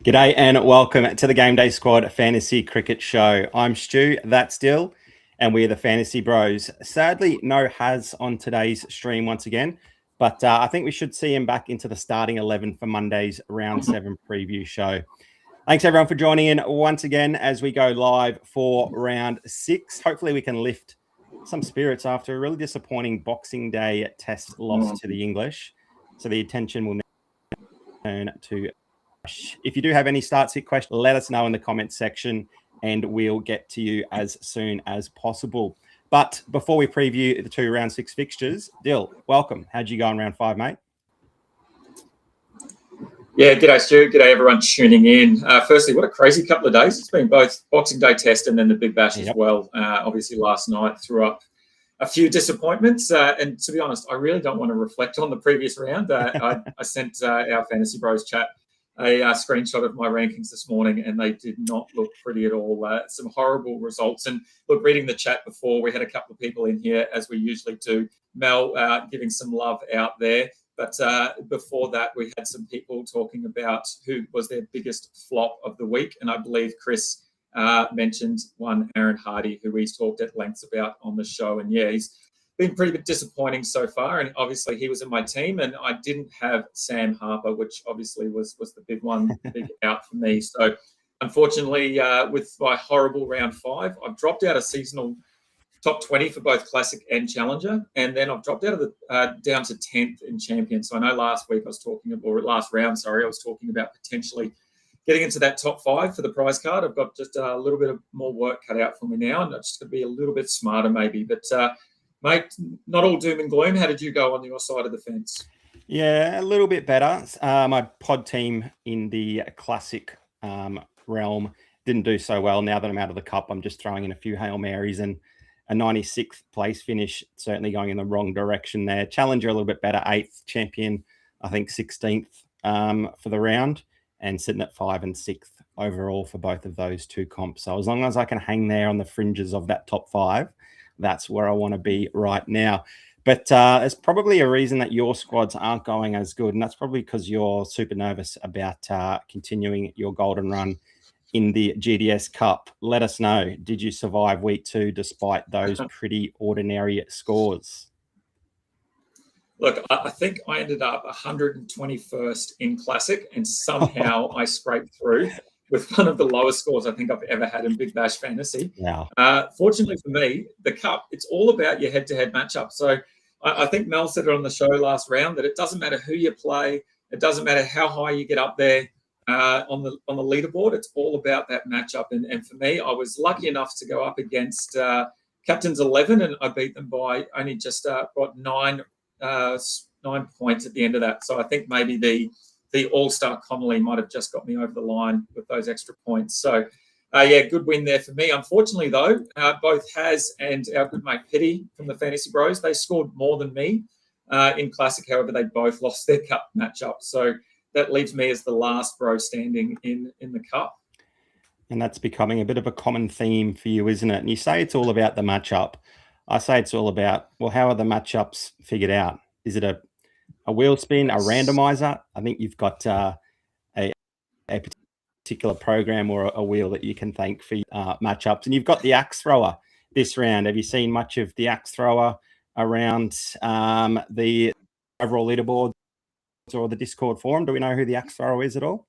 G'day and welcome to the Game Day Squad Fantasy Cricket Show. I'm Stu, that's Dill, and we're the Fantasy Bros. Sadly, no Haz on today's stream once again, but I think we should see him back into the starting 11 for Monday's Round 7 preview show. Thanks everyone for joining in once again as we go live for Round 6. Hopefully we can lift some spirits after a really disappointing Boxing Day test loss to the English. So the attention will turn to... If you do have any start sit questions, let us know in the comments section and we'll get to you as soon as possible. But before we preview the 2 round 6 fixtures, Dill, welcome. How'd you go in round 5, mate? Yeah, g'day Stu, g'day everyone tuning in. Firstly, what a crazy couple of days. It's been both Boxing Day test and then the Big Bash as well. Obviously last night threw up a few disappointments. And to be honest, I really don't want to reflect on the previous round. I sent our Fantasy Bros chat a screenshot of my rankings this morning, and they did not look pretty at all. Some horrible results. And look, reading the chat before, we had a couple of people in here, as we usually do. Mel giving some love out there. But before that, we had some people talking about who was their biggest flop of the week. And I believe Chris mentioned one, Aaron Hardy, who he's talked at length about on the show. And yeah, he's been pretty disappointing so far. And obviously he was in my team and I didn't have Sam Harper, which obviously was the big one, big out for me. So unfortunately, with my horrible round 5, I've dropped out of seasonal top 20 for both Classic and Challenger. And then I've dropped out of the down to 10th in Champion. So I know last week I was talking, or last round, sorry, I was talking about potentially getting into that top 5 for the prize card. I've got just a little bit of more work cut out for me now, and I'm just going to be a little bit smarter maybe. But mate, not all doom and gloom. How did you go on your side of the fence? Yeah, a little bit better. My pod team in the Classic realm didn't do so well. Now that I'm out of the Cup, I'm just throwing in a few Hail Marys, and a 96th place finish, certainly going in the wrong direction there. Challenger a little bit better, 8th. Champion, I think 16th for the round, and sitting at 5 and 6th overall for both of those two comps. So as long as I can hang there on the fringes of that top 5, that's where I want to be right now. But there's probably a reason that your squads aren't going as good, and that's probably because you're super nervous about continuing your golden run in the GDS Cup. Let us know, did you survive week 2 despite those pretty ordinary scores? Look, I think I ended up 121st in Classic, and somehow I scraped through with one of the lowest scores I think I've ever had in Big Bash Fantasy. Wow. Fortunately for me, the Cup, it's all about your head-to-head matchup. So I think Mel said it on the show last round that it doesn't matter who you play, it doesn't matter how high you get up there on the leaderboard. It's all about that matchup. And for me, I was lucky enough to go up against Captain's 11, and I beat them by only just got 9 points at the end of that. So I think maybe the All-Star Connolly might have just got me over the line with those extra points. So, yeah, good win there for me. Unfortunately, though, both Haz and our good mate Petty from the Fantasy Bros, they scored more than me in Classic. However, they both lost their Cup matchup. So that leaves me as the last bro standing in the Cup. And that's becoming a bit of a common theme for you, isn't it? And you say it's all about the matchup. I say it's all about, well, how are the matchups figured out? Is it a wheel spin, a randomizer? I think you've got a particular program or a wheel that you can thank for matchups. And you've got the axe thrower this round. Have you seen much of the axe thrower around the overall leaderboard or the Discord forum? Do we know who the axe thrower is at all?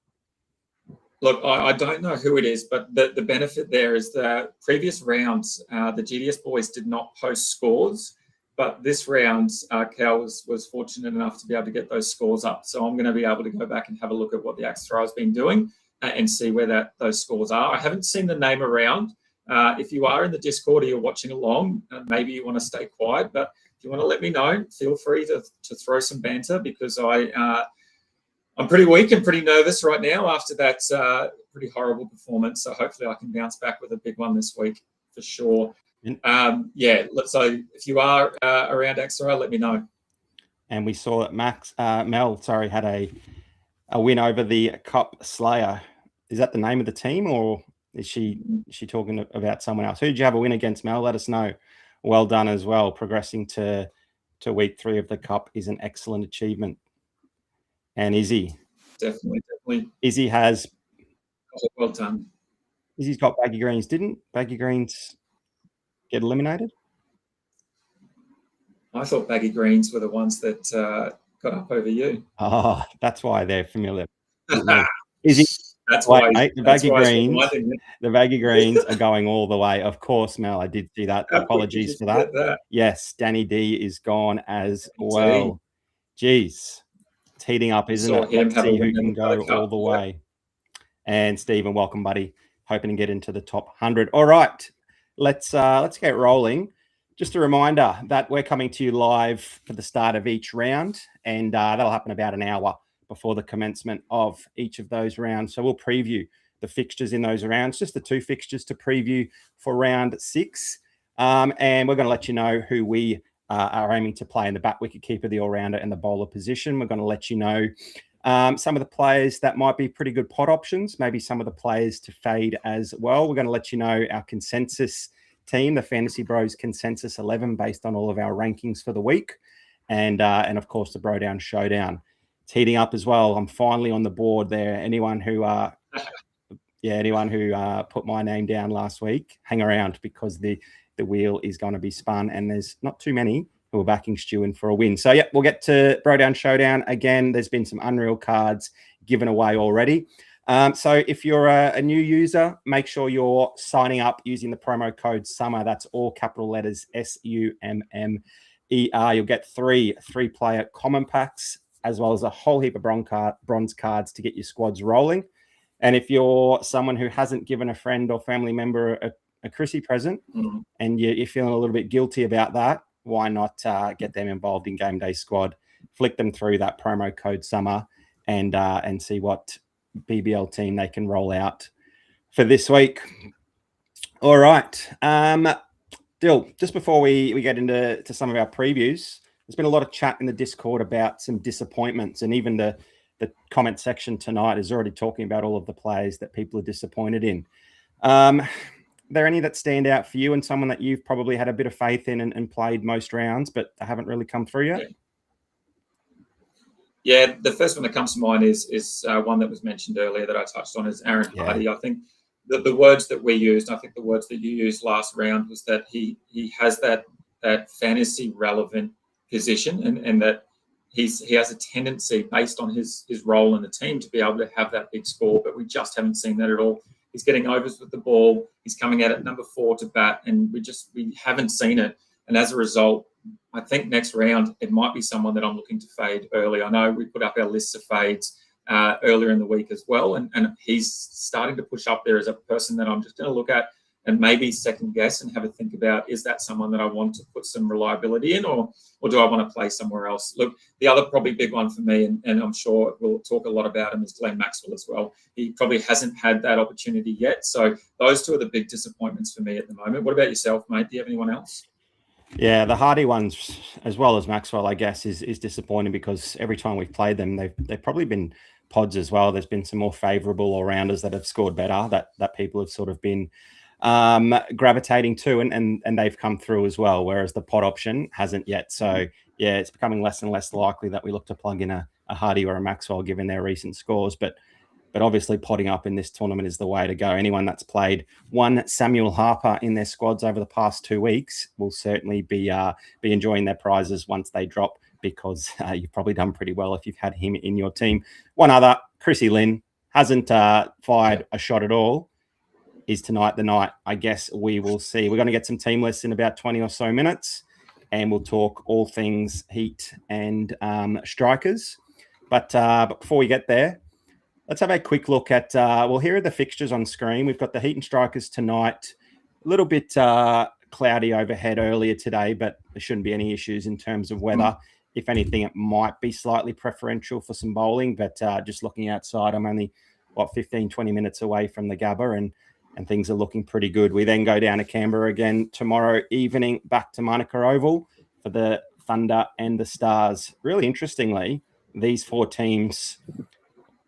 Look, I don't know who it is, but the benefit there is the previous rounds, the GDS boys did not post scores, but this round, Cal was fortunate enough to be able to get those scores up. So I'm going to be able to go back and have a look at what the axe thrower has been doing and see where those scores are. I haven't seen the name around. If you are in the Discord or you're watching along, maybe you want to stay quiet, but if you want to let me know, feel free to throw some banter, because I'm pretty weak and pretty nervous right now after that pretty horrible performance. So hopefully I can bounce back with a big one this week for sure. Yeah, so if you are around Extra, let me know. And we saw that Mel had a win over the Cup Slayer. Is that the name of the team, or is she talking about someone else? Who did you have a win against, Mel? Let us know. Well done as well. Progressing to week 3 of the Cup is an excellent achievement. And Izzy. Definitely. Izzy has Well done. Izzy's got Baggy Greens. Didn't Baggy Greens get eliminated? I thought Baggy Greens were the ones that got up over you. Oh, that's why they're familiar with me. Izzy, that's why. mate, the Baggy Greens are going all the way. Of course, Mel, I did see that. Apologies for that. Yes, Danny D is gone as well. Jeez, it's heating up, isn't it? Let's see who can go all the way. And Stephen, welcome, buddy. Hoping to get into the top 100. All right, let's get rolling. Just a reminder that we're coming to you live for the start of each round, and that'll happen about an hour before the commencement of each of those rounds. So we'll preview the fixtures in those rounds, just the 2 fixtures to preview for round 6. And we're going to let you know who we are aiming to play in the back wicket keeper, the all-rounder, and the bowler position. We're going to let you know some of the players that might be pretty good pot options, maybe some of the players to fade as well. We're going to let you know our consensus team, the Fantasy Bros consensus 11, based on all of our rankings for the week, and of course the Bro Down Showdown. It's heating up as well. I'm finally on the board there. Anyone who put my name down last week, hang around, because the wheel is going to be spun, and there's not too many who are backing Stu in for a win. So yeah, we'll get to Bro Down Showdown again. There's been some unreal cards given away already. So if you're a new user, make sure you're signing up using the promo code SUMMER. That's all capital letters, SUMMER. You'll get 3 3-player common packs, as well as a whole heap of bronze cards to get your squads rolling. And if you're someone who hasn't given a friend or family member a Chrissy present, and you're feeling a little bit guilty about that, why not get them involved in Game Day Squad? Flick them through that promo code SUMMER and see what BBL team they can roll out for this week. All right. Dill, just before we get into some of our previews, there's been a lot of chat in the Discord about some disappointments, and even the comment section tonight is already talking about all of the players that people are disappointed in. Are there any that stand out for you, and someone that you've probably had a bit of faith in and played most rounds, but they haven't really come through yet? Yeah, the first one that comes to mind is one that was mentioned earlier that I touched on, is Aaron Hardy. I think the words that we used, I think the words that you used last round, was that he has that fantasy relevant position, and that he has a tendency, based on his role in the team, to be able to have that big score, but we just haven't seen that at all. He's getting overs with the ball. He's coming out at number 4 to bat, and we haven't seen it. And as a result, I think next round it might be someone that I'm looking to fade early. I know we put up our lists of fades earlier in the week as well, and he's starting to push up there as a person that I'm just going to look at and maybe second guess and have a think about, is that someone that I want to put some reliability in, or do I want to play somewhere else? Look, the other probably big one for me, and I'm sure we'll talk a lot about him, is Glenn Maxwell as well. He probably hasn't had that opportunity yet. So those 2 are the big disappointments for me at the moment. What about yourself, mate? Do you have anyone else? Yeah, the Hardy ones, as well as Maxwell, I guess, is disappointing, because every time we've played them, they've probably been pods as well. There's been some more favourable all-rounders that have scored better, that people have sort of been gravitating to, and they've come through as well, whereas the pod option hasn't yet. So yeah, it's becoming less and less likely that we look to plug in a Hardy or a Maxwell given their recent scores, but obviously potting up in this tournament is the way to go. Anyone that's played one Samuel Harper in their squads over the past 2 weeks will certainly be enjoying their prizes once they drop, because you've probably done pretty well if you've had him in your team. One other, Chrissy Lynn, hasn't fired a shot at all. Is tonight the night? I guess we will see. We're going to get some team lists in about 20 or so minutes, and we'll talk all things Heat and strikers. But before we get there, let's have a quick look at, here are the fixtures on screen. We've got the Heat and Strikers tonight. A little bit cloudy overhead earlier today, but there shouldn't be any issues in terms of weather. If anything, it might be slightly preferential for some bowling, but just looking outside, I'm only, 15, 20 minutes away from the Gabba, and things are looking pretty good. We then go down to Canberra again tomorrow evening, back to Monica Oval for the Thunder and the Stars. Really interestingly, these 4 teams,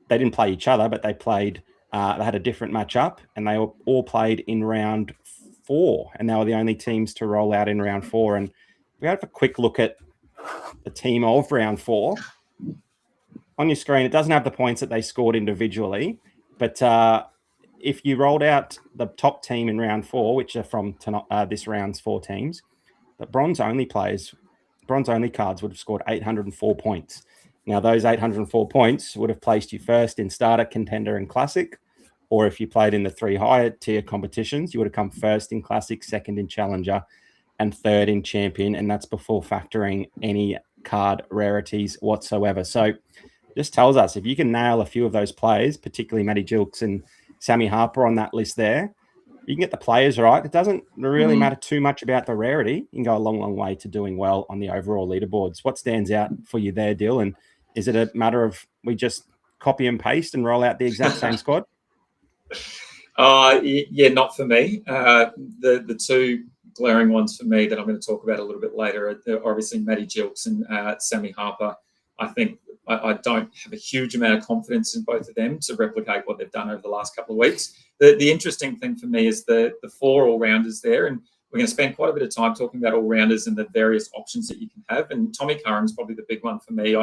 they didn't play each other, but they played, they had a different matchup, and they all played in round 4, and they were the only teams to roll out in round 4. And we have a quick look at the team of round 4. On your screen, it doesn't have the points that they scored individually, but if you rolled out the top team in round 4, which are from this round's 4 teams, the bronze only cards would have scored 804 points. Now, those 804 points would have placed you first in starter, contender, and classic. Or if you played in the 3 higher tier competitions, you would have come first in classic, second in challenger, and third in champion. And that's before factoring any card rarities whatsoever. So just tells us if you can nail a few of those players, particularly Matty Gilks and Sammy Harper on that list there, you can get the players right. It doesn't really matter too much about the rarity. You can go a long, long way to doing well on the overall leaderboards. What stands out for you there, Dill? And is it a matter of we just copy and paste and roll out the exact same squad? Yeah, not for me. The 2 glaring ones for me that I'm going to talk about a little bit later are obviously Matty Gilks and Sammy Harper. I think I don't have a huge amount of confidence in both of them to replicate what they've done over the last couple of weeks. The interesting thing for me is the 4 all-rounders there, and we're going to spend quite a bit of time talking about all-rounders and the various options that you can have. And Tommy Curran's probably the big one for me.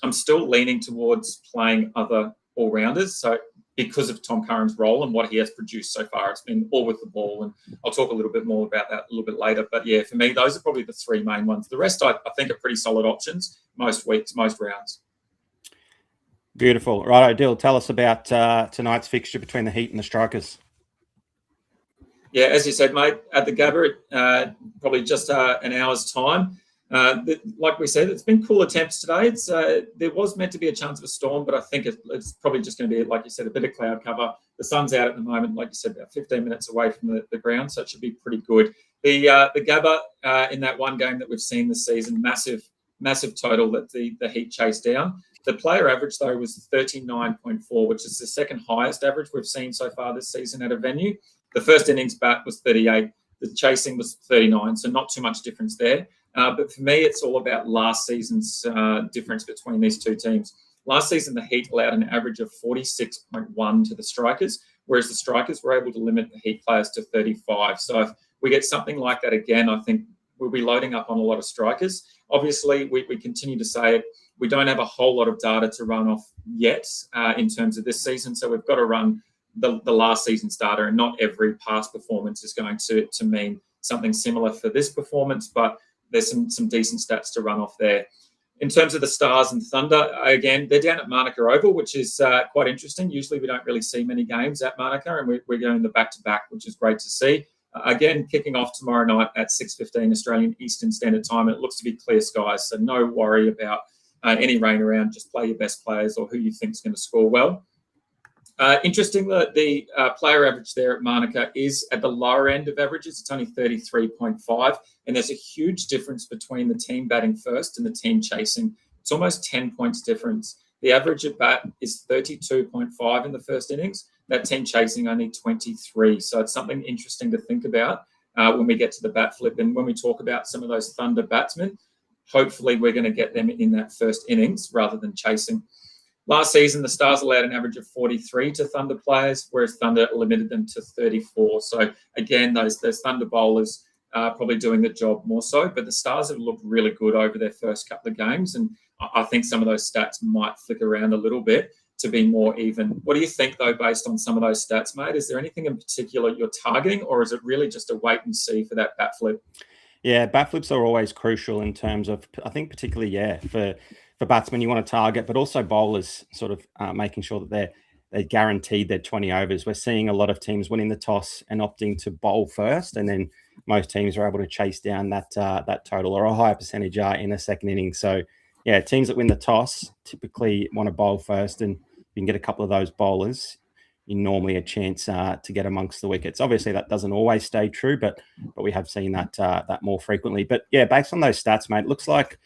I'm still leaning towards playing other all-rounders. So because of Tom Curran's role and what he has produced so far, it's been all with the ball. And I'll talk a little bit more about that a little bit later. But yeah, for me, those are probably the 3 main ones. The rest, I think, are pretty solid options most weeks, most rounds. Beautiful. Right, Dill, tell us about tonight's fixture between the Heat and the Strikers. Yeah, as you said, mate, at the Gabba, probably just an hour's time. Like we said, it's been cool attempts today. There was meant to be a chance of a storm, but I think it's probably just going to be, like you said, a bit of cloud cover. The sun's out at the moment, like you said, about 15 minutes away from the ground, so it should be pretty good. The Gabba, in that one game that we've seen this season, massive total that the Heat chased down. The player average, though, was 39.4, which is the second highest average we've seen so far this season at a venue. The first innings bat was 38. The chasing was 39, so not too much difference there. But for me, it's all about last season's difference between these 2 teams. Last season, the Heat allowed an average of 46.1 to the Strikers, whereas the Strikers were able to limit the Heat players to 35. So if we get something like that again, I think we'll be loading up on a lot of Strikers. Obviously, we continue to say it. We don't have a whole lot of data to run off yet in terms of this season, so we've got to run the last season's data, and not every past performance is going to mean something similar for this performance, but there's some decent stats to run off there. In terms of the Stars and Thunder, again, they're down at Manuka Oval, which is quite interesting. Usually we don't really see many games at Manuka, and we're going the back-to-back, which is great to see. Again, kicking off tomorrow night at 6:15 Australian Eastern Standard Time, and it looks to be clear skies, so no worry about any rain around. Just play your best players or who you think is going to score well. Interesting that the player average there at Manuka is at the lower end of averages. It's only 33.5, and there's a huge difference between the team batting first and the team chasing. It's almost 10 points difference. The average at bat is 32.5 in the first innings. That team chasing only 23. So it's something interesting to think about when we get to the bat flip. And when we talk about some of those Thunder batsmen, hopefully we're going to get them in that first innings rather than chasing. Last season, the Stars allowed an average of 43 to Thunder players, whereas Thunder limited them to 34. So again, those Thunder bowlers are probably doing the job more so, but the Stars have looked really good over their first couple of games, and I think some of those stats might flick around a little bit to be more even. What do you think, though, based on some of those stats, mate? Is there anything in particular you're targeting, or is it really just a wait and see for that bat flip? Yeah, bat flips are always crucial in terms of, I think particularly, for batsmen you want to target, but also bowlers sort of making sure that they're guaranteed their 20 overs. We're seeing a lot of teams winning the toss and opting to bowl first, and then most teams are able to chase down that total, or a higher percentage in the second inning. So yeah, teams that win the toss typically want to bowl first, and you can get a couple of those bowlers, you normally a chance to get amongst the wickets. Obviously, that doesn't always stay true, but we have seen that more frequently. But yeah, based on those stats, mate, it looks like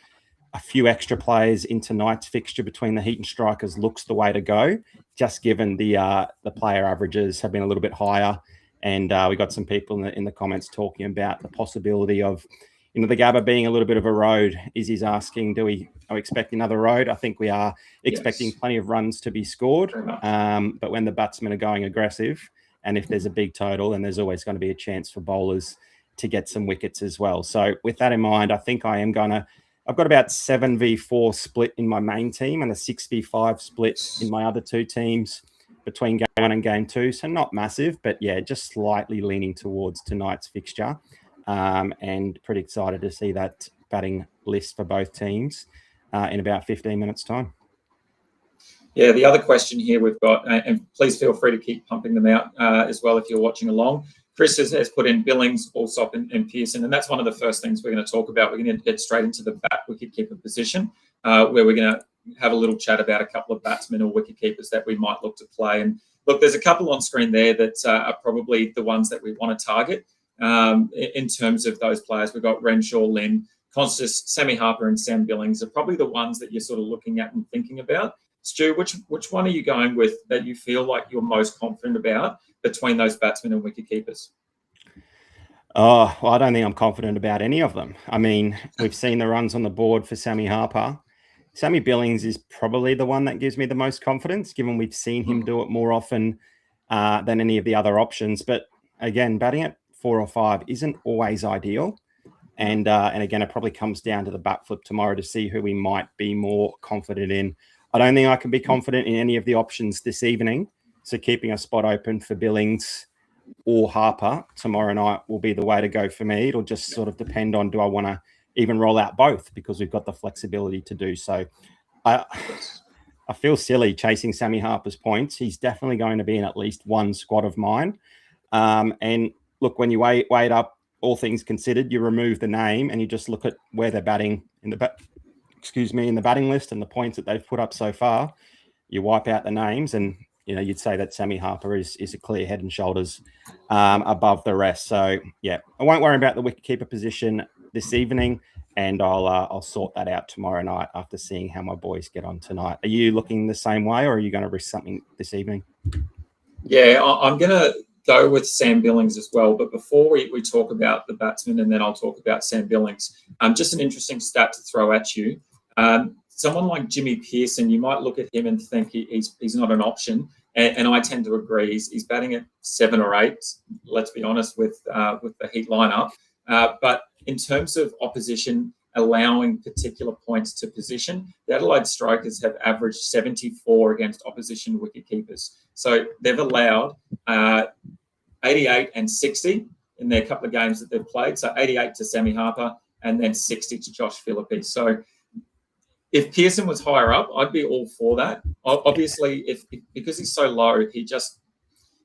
a few extra players in tonight's fixture between the Heat and Strikers looks the way to go, just given the player averages have been a little bit higher. And we got some people in the comments talking about the possibility of, the Gabba being a little bit of a road. Izzy's asking, are we expecting another road? I think we are expecting plenty of runs to be scored. But when the batsmen are going aggressive, and if there's a big total, then there's always going to be a chance for bowlers to get some wickets as well. So with that in mind, I think I've got about 7v4 split in my main team and a 6v5 split in my other 2 teams. between game 1 and game 2. So not massive, but yeah, just slightly leaning towards tonight's fixture. And pretty excited to see that batting list for both teams in about 15 minutes' time. Yeah, the other question here we've got, and please feel free to keep pumping them out as well if you're watching along. Chris has put in Billings, Allsop, and Pearson, and that's one of the first things we're going to talk about. We're going to get straight into the bat wicketkeeper position, where we're going to have a little chat about a couple of batsmen or wicketkeepers that we might look to play. And look, there's a couple on screen there that are probably the ones that we want to target in terms of those players. We've got Renshaw, Lynn, Constance, Sammy Harper, and Sam Billings are probably the ones that you're sort of looking at and thinking about. Stu, which one are you going with that you feel like you're most confident about between those batsmen and wicketkeepers? Oh, well, I don't think I'm confident about any of them. I mean, we've seen the runs on the board for Sammy Harper. Sammy Billings is probably the one that gives me the most confidence, given we've seen him do it more often than any of the other options. But again, batting at 4 or 5 isn't always ideal. And again, it probably comes down to the bat flip tomorrow to see who we might be more confident in. I don't think I can be confident in any of the options this evening. So keeping a spot open for Billings or Harper tomorrow night will be the way to go for me. It'll just sort of depend on, do I want to even roll out both, because we've got the flexibility to do so. I feel silly chasing Sammy Harper's points. He's definitely going to be in at least one squad of mine. And look, when you weigh it up, all things considered, you remove the name and you just look at where they're batting in the batting list and the points that they've put up so far. You wipe out the names and you'd say that Sammy Harper is a clear head and shoulders above the rest. So yeah, I won't worry about the wicketkeeper position this evening, and I'll sort that out tomorrow night after seeing how my boys get on tonight. Are you looking the same way, or are you going to risk something this evening? Yeah, I'm going to go with Sam Billings as well. But before we talk about the batsman, and then I'll talk about Sam Billings, just an interesting stat to throw at you. Someone like Jimmy Pearson, you might look at him and think he's not an option. And I tend to agree. He's batting at 7 or 8, let's be honest, with the Heat lineup. But in terms of opposition allowing particular points to position, the Adelaide Strikers have averaged 74 against opposition wicketkeepers. So they've allowed 88 and 60 in their couple of games that they've played. So 88 to Sammy Harper and then 60 to Josh Philippe. So if Pearson was higher up, I'd be all for that. Obviously, because he's so low,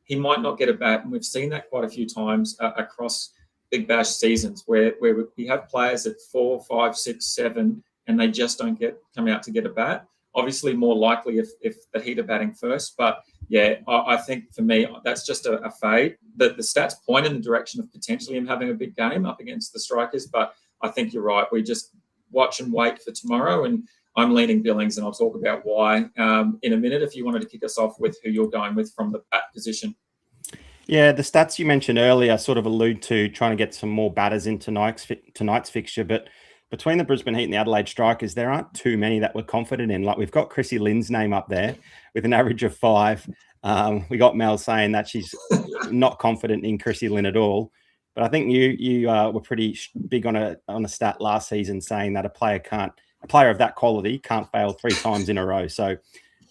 he might not get a bat, and we've seen that quite a few times across Big Bash seasons where we have players at 4, 5, 6, 7, and they just don't come out to get a bat. Obviously, more likely if the Heat are batting first, but yeah, I think for me that's just a fade. The stats point in the direction of potentially him having a big game up against the Strikers, but I think you're right. We just watch and wait for tomorrow, and I'm leaning Billings, and I'll talk about why in a minute. If you wanted to kick us off with who you're going with from the bat position. Yeah, the stats you mentioned earlier sort of allude to trying to get some more batters in tonight's fixture, but between the Brisbane Heat and the Adelaide Strikers, there aren't too many that we're confident in. Like, we've got Chrissy Lynn's name up there with an average of 5. We got Mel saying that she's not confident in Chrissy Lynn at all. But I think you were pretty big on a stat last season saying that a player of that quality can't fail 3 times in a row. So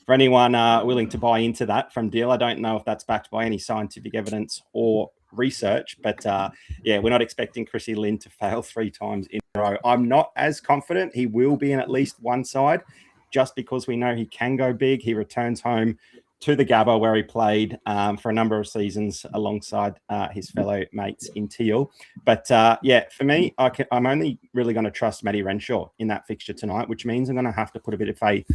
for anyone willing to buy into that from Deal, I don't know if that's backed by any scientific evidence or research, but yeah, we're not expecting Chrissy Lynn to fail 3 times in a row. I'm not as confident he will be in at least one side, just because we know he can go big. He returns home to the Gabba, where he played for a number of seasons alongside his fellow mates in Teal. But yeah, for me, I'm only really going to trust Matty Renshaw in that fixture tonight, which means I'm going to have to put a bit of faith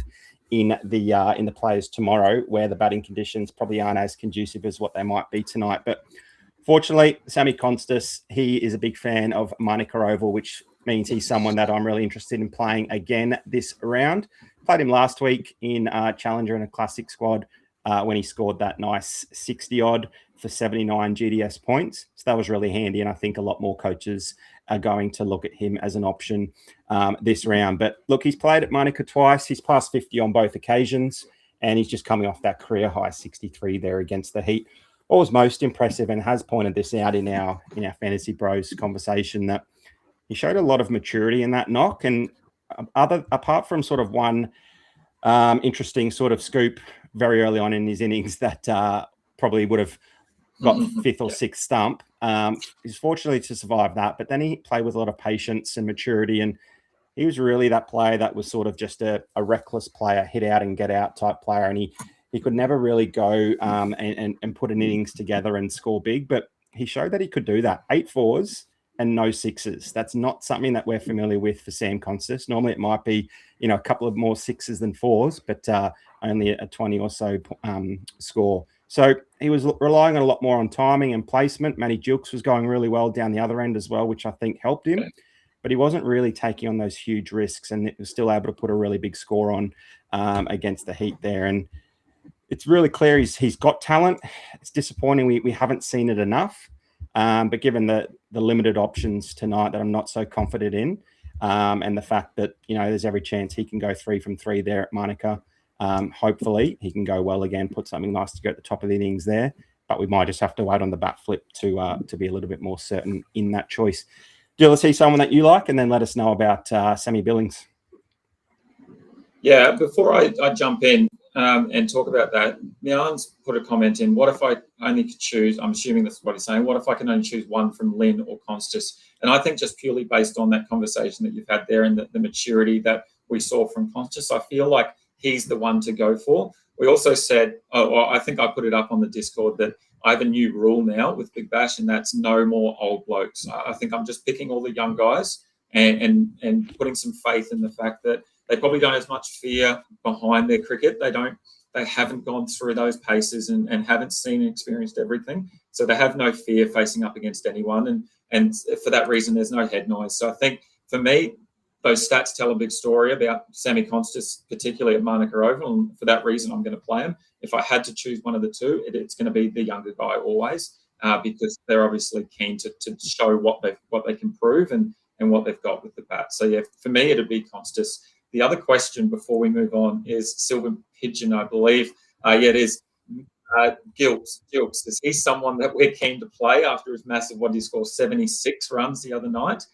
in the players tomorrow, where the batting conditions probably aren't as conducive as what they might be tonight. But fortunately, Sammy Constance, he is a big fan of Monica Oval, which means he's someone that I'm really interested in playing again this round. Played him last week in Challenger in a Classic squad when he scored that nice 60-odd for 79 GDS points. So that was really handy, and I think a lot more coaches are going to look at him as an option this round. But look, he's played at Monica twice. He's passed 50 on both occasions, and he's just coming off that career high 63 there against the Heat. What was most impressive, and has pointed this out in our Fantasy Bros conversation, that he showed a lot of maturity in that knock. And apart from sort of one interesting sort of scoop very early on in his innings that probably would have got fifth or sixth stump. He's fortunately to survive that, but then he played with a lot of patience and maturity, and he was really that player that was sort of just a reckless player, hit out and get out type player, and he could never really go and put an innings together and score big, but he showed that he could do that. 8 fours and no sixes. That's not something that we're familiar with for Sam Constas. Normally it might be, a couple of more sixes than fours, but only a 20 or so score. So he was relying a lot more on timing and placement. Matty Gilkes was going really well down the other end as well, which I think helped him. But he wasn't really taking on those huge risks, and it was still able to put a really big score on against the Heat there. And it's really clear he's got talent. It's disappointing we haven't seen it enough. But given the limited options tonight that I'm not so confident in, and the fact that, there's every chance he can go 3 from 3 there at Monica, hopefully he can go well again, put something nice to go at the top of the innings there. But we might just have to wait on the bat flip to be a little bit more certain in that choice. Do you see someone that you like, and then let us know about Sammy Billings? Yeah, before I jump in and talk about that, Milan's put a comment in. What if I only could choose? I'm assuming that's what he's saying. What if I can only choose one from Lynn or Constas? And I think just purely based on that conversation that you've had there and the maturity that we saw from Constas, I feel like he's the one to go for. We also said, I think I put it up on the Discord, that I have a new rule now with Big Bash, and that's no more old blokes. I think I'm just picking all the young guys and putting some faith in the fact that they probably don't have as much fear behind their cricket. They haven't gone through those paces and haven't seen and experienced everything. So they have no fear facing up against anyone. And for that reason, there's no head noise. So I think for me, those stats tell a big story about Sammy Constas, particularly at Monica Oval. And for that reason, I'm going to play him. If I had to choose one of the two, it's going to be the younger guy always, because they're obviously keen to show what they can prove and what they've got with the bat. So yeah, for me, it'd be Constas. The other question before we move on is Silver Pigeon, I believe. It is Gilkes. Is he someone that we're keen to play after his massive, 76 runs the other night?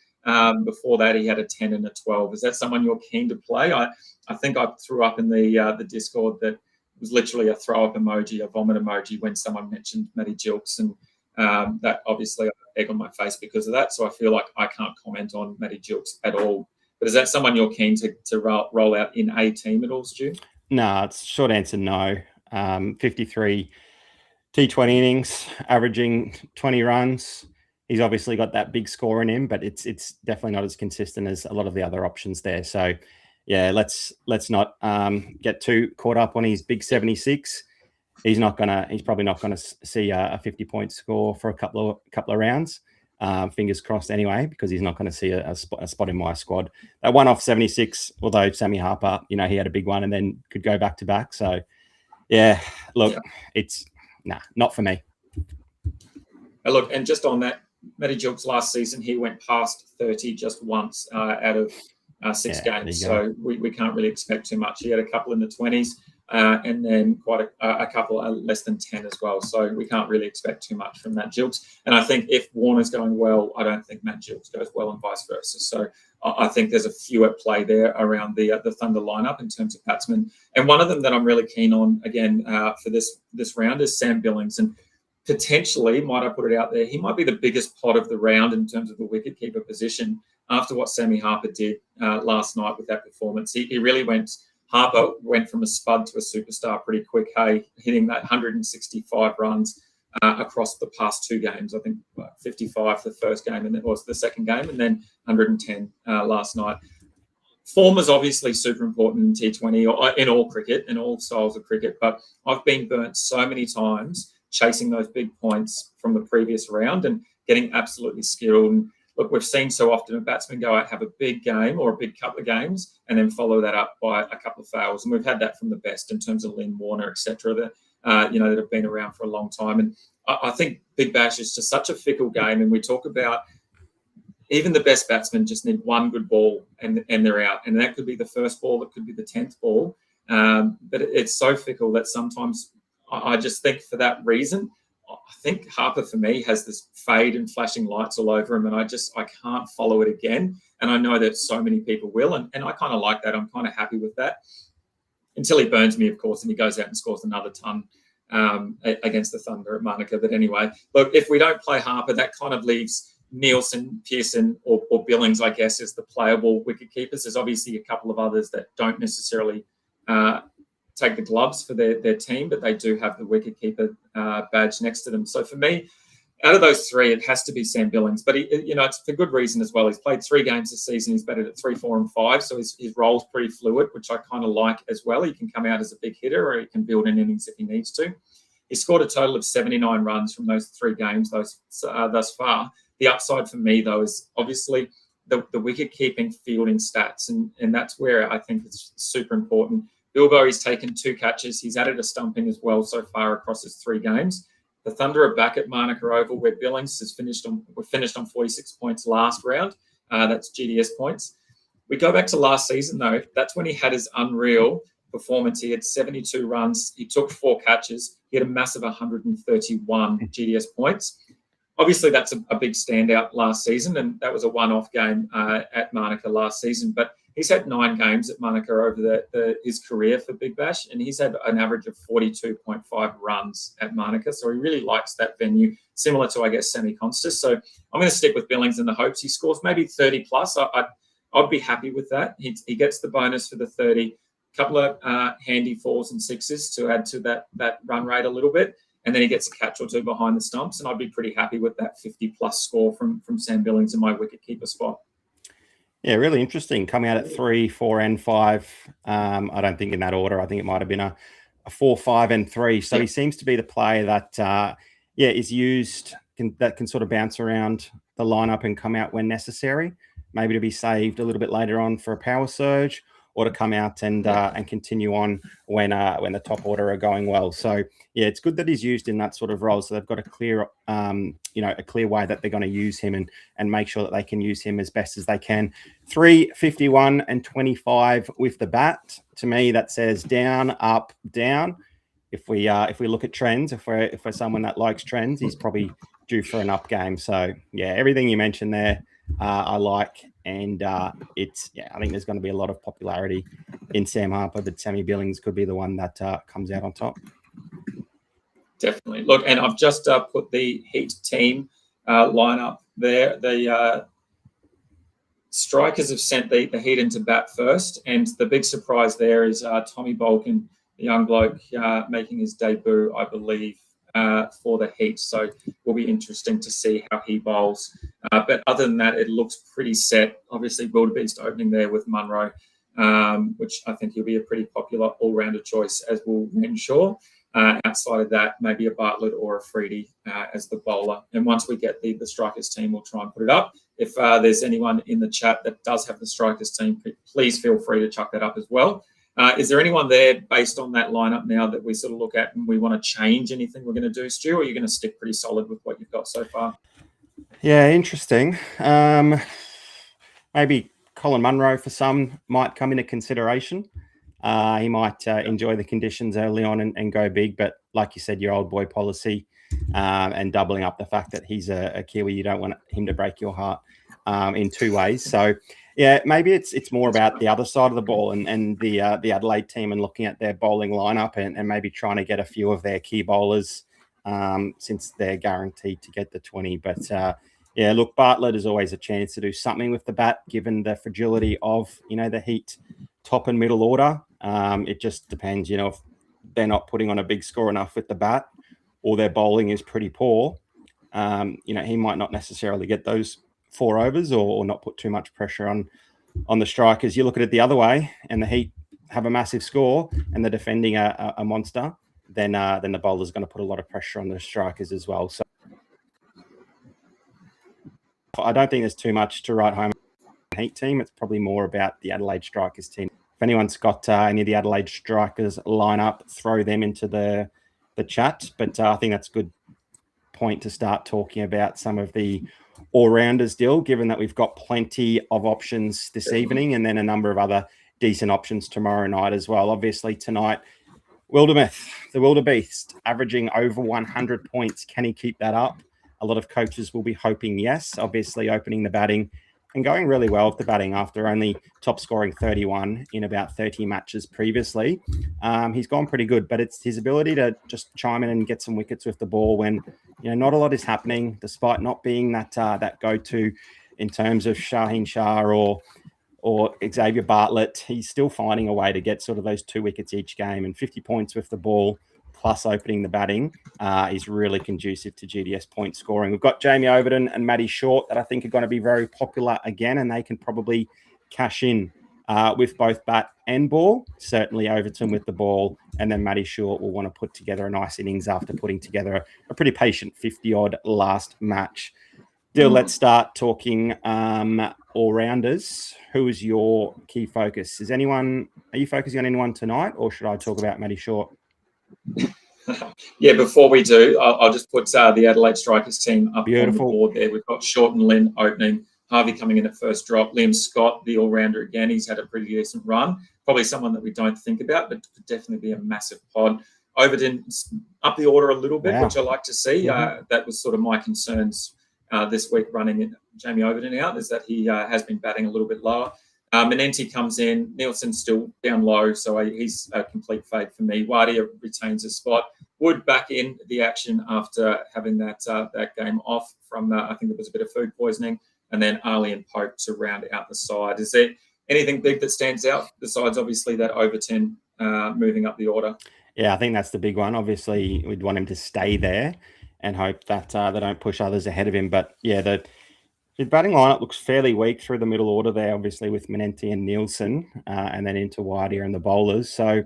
Before that, he had a 10 and a 12. Is that someone you're keen to play? I think I threw up in the Discord that it was literally a throw-up emoji, a vomit emoji when someone mentioned Matty Gilkes, and that obviously I egg on my face because of that. So I feel like I can't comment on Matty Gilkes at all. But is that someone you're keen to roll out in a team at all, Stu? No, it's short answer no. 53 T20 innings, averaging 20 runs. He's obviously got that big score in him, but it's definitely not as consistent as a lot of the other options there. So, yeah, let's not get too caught up on his big 76. He's probably not gonna see a 50-point score for a couple of rounds. Fingers crossed anyway, because he's not going to see a spot in my squad. That one off 76, although Sammy Harper, he had a big one and then could go back to back. So, yeah, look, it's not for me. Look, and just on that, Matty Gilkes last season, he went past 30 just once out of 6 games. So we can't really expect too much. He had a couple in the 20s. And then quite a couple less than 10 as well. So we can't really expect too much from Matt Gilkes. And I think if Warner's going well, I don't think Matt Gilkes goes well and vice versa. So I think there's a few at play there around the Thunder lineup in terms of batsmen. And one of them that I'm really keen on, again, for this round is Sam Billings. And potentially, might I put it out there, he might be the biggest pot of the round in terms of the wicketkeeper position after what Sammy Harper did last night with that performance. He really Harper went from a spud to a superstar pretty quick, hitting that 165 runs across the past 2 games. I think 55 for the first game, and it was the second game, and then 110 last night. Form is obviously super important in T20 or in all cricket, in all styles of cricket, but I've been burnt so many times chasing those big points from the previous round and getting absolutely skilled. And look, we've seen so often a batsman go out, have a big game or a big couple of games, and then follow that up by a couple of fails. And we've had that from the best in terms of Lynn, Warner, etc. That that have been around for a long time. And I think Big Bash is just such a fickle game. And we talk about even the best batsmen just need one good ball and they're out. And that could be the first ball, it could be the 10th ball. But it's so fickle that sometimes I just think for that reason, I think Harper for me has this fade and flashing lights all over him, and I can't follow it again. And I know that so many people will, and I kind of like that. I'm kind of happy with that. until he burns me, of course, and he goes out and scores another ton against the Thunder at Monaco. But anyway, look, if we don't play Harper, that kind of leaves Nielsen, Pearson, or Billings, I guess, as the playable wicket keepers. There's obviously a couple of others that don't necessarily take the gloves for their team, but they do have the wicketkeeper badge next to them. So for me, out of those three, it has to be Sam Billings. But it's for good reason as well. He's played 3 games this season. He's batted at 3, 4, and 5, so his role's pretty fluid, which I kind of like as well. He can come out as a big hitter, or he can build an innings if he needs to. He scored a total of 79 runs from those 3 games thus far. The upside for me, though, is obviously the wicket-keeping fielding stats, and that's where I think it's super important. Bilbo, he's taken 2 catches. He's added a stumping as well so far across his 3 games. The Thunder are back at Monaco Oval, where Billings has finished on 46 points last round. That's GDS points. We go back to last season, though. That's when he had his unreal performance. He had 72 runs. He took 4 catches. He had a massive 131 GDS points. Obviously, that's a big standout last season, and that was a one-off game at Monaco last season. But he's had 9 games at Monaco over his career for Big Bash, and he's had an average of 42.5 runs at Monaco. So he really likes that venue, similar to, I guess, Sammy Constas. So I'm going to stick with Billings in the hopes he scores maybe 30 plus. I'd be happy with that. He gets the bonus for the 30, a couple of handy 4s and 6s to add to that run rate a little bit. And then he gets a catch or 2 behind the stumps, and I'd be pretty happy with that 50-plus score from Sam Billings in my wicket-keeper spot. Yeah, really interesting. Coming out at 3, 4, and 5. I don't think in that order. I think it might have been a 4, 5, and 3. So he seems to be the player that, is used, that can sort of bounce around the lineup and come out when necessary, maybe to be saved a little bit later on for a power surge, or to come out and continue on when the top order are going well. So yeah, it's good that he's used in that sort of role. So they've got a clear way that they're going to use him and make sure that they can use him as best as they can. 3, 51, and 25 with the bat. To me, that says down, up, down. If we look at trends, if we're someone that likes trends, he's probably due for an up game. So yeah, everything you mentioned there, I like. And I think there's going to be a lot of popularity in Sam Harper, but Sammy Billings could be the one that comes out on top. Definitely. Look, and I've just put the Heat team lineup there. The strikers have sent the Heat into bat first, and the big surprise there is Tommy Bolkin, the young bloke making his debut, I believe, for the Heat. So it will be interesting to see how he bowls. But other than that, it looks pretty set. Obviously, Wildebeest opening there with Munro, which I think he'll be a pretty popular all-rounder choice, as will Renshaw. Outside of that, maybe a Bartlett or a Freedy as the bowler. And once we get the strikers team, we'll try and put it up. If there's anyone in the chat that does have the strikers team, please feel free to chuck that up as well. Is there anyone there based on that lineup now that we sort of look at and we want to change anything we're going to do, Stu, or are you going to stick pretty solid with what you've got so far? Yeah, interesting. Maybe Colin Munro for some might come into consideration. He might enjoy the conditions early on and go big, but like you said, your old boy policy and doubling up the fact that he's a Kiwi, you don't want him to break your heart in 2 ways. So yeah, maybe it's more about the other side of the ball and the Adelaide team and looking at their bowling lineup and maybe trying to get a few of their key bowlers since they're guaranteed to get the 20. But yeah, look, Bartlett is always a chance to do something with the bat, given the fragility of the Heat top and middle order. It just depends, if they're not putting on a big score enough with the bat, or their bowling is pretty poor. He might not necessarily get those 4 overs or not put too much pressure on the strikers. You look at it the other way, and the Heat have a massive score, and they're defending a monster. Then the bowler's going to put a lot of pressure on the strikers as well. So I don't think there's too much to write home on the Heat team. It's probably more about the Adelaide Strikers team. If anyone's got any of the Adelaide Strikers lineup, throw them into the chat. But I think that's a good point to start talking about some of the all-rounders deal, given that we've got plenty of options this evening and then a number of other decent options tomorrow night as well. Obviously tonight, the Wildebeest, averaging over 100 points. Can he keep that up? A lot of coaches will be hoping yes. Obviously opening the batting and going really well with the batting after only top scoring 31 in about 30 matches previously. He's gone pretty good, but it's his ability to just chime in and get some wickets with the ball when not a lot is happening, despite not being that go-to in terms of Shaheen Shah or Xavier Bartlett. He's still finding a way to get sort of those 2 wickets each game, and 50 points with the ball plus opening the batting is really conducive to GDS point scoring. We've got Jamie Overton and Matty Short that I think are going to be very popular again, and they can probably cash in with both bat and ball. Certainly Overton with the ball, and then Matty Short will want to put together a nice innings after putting together a pretty patient 50-odd last match. Dill, let's start talking all-rounders. Who is your key focus? Are you focusing on anyone tonight, or should I talk about Matty Short? Yeah, before we do, I'll just put the Adelaide Strikers team up on the board there. We've got Short and Lynn opening, Harvey coming in at first drop, Liam Scott, the all-rounder again. He's had a pretty decent run. Probably someone that we don't think about, but could definitely be a massive pod. Overton up the order a little bit, which I like to see. That was sort of my concerns this week running Jamie Overton out, is that he has been batting a little bit lower. Menenti comes in. Nielsen's still down low, so he's a complete fade for me. Wardia retains a spot. Wood back in the action after having that game off from, I think it was a bit of food poisoning. And then Ali and Pope to round out the side. Is there anything big that stands out besides obviously that Overton moving up the order? Yeah, I think that's the big one. Obviously, we'd want him to stay there and hope that they don't push others ahead of him. But yeah, the batting lineup looks fairly weak through the middle order there, obviously with Menenti and Nielsen, and then into Wardia and the bowlers. So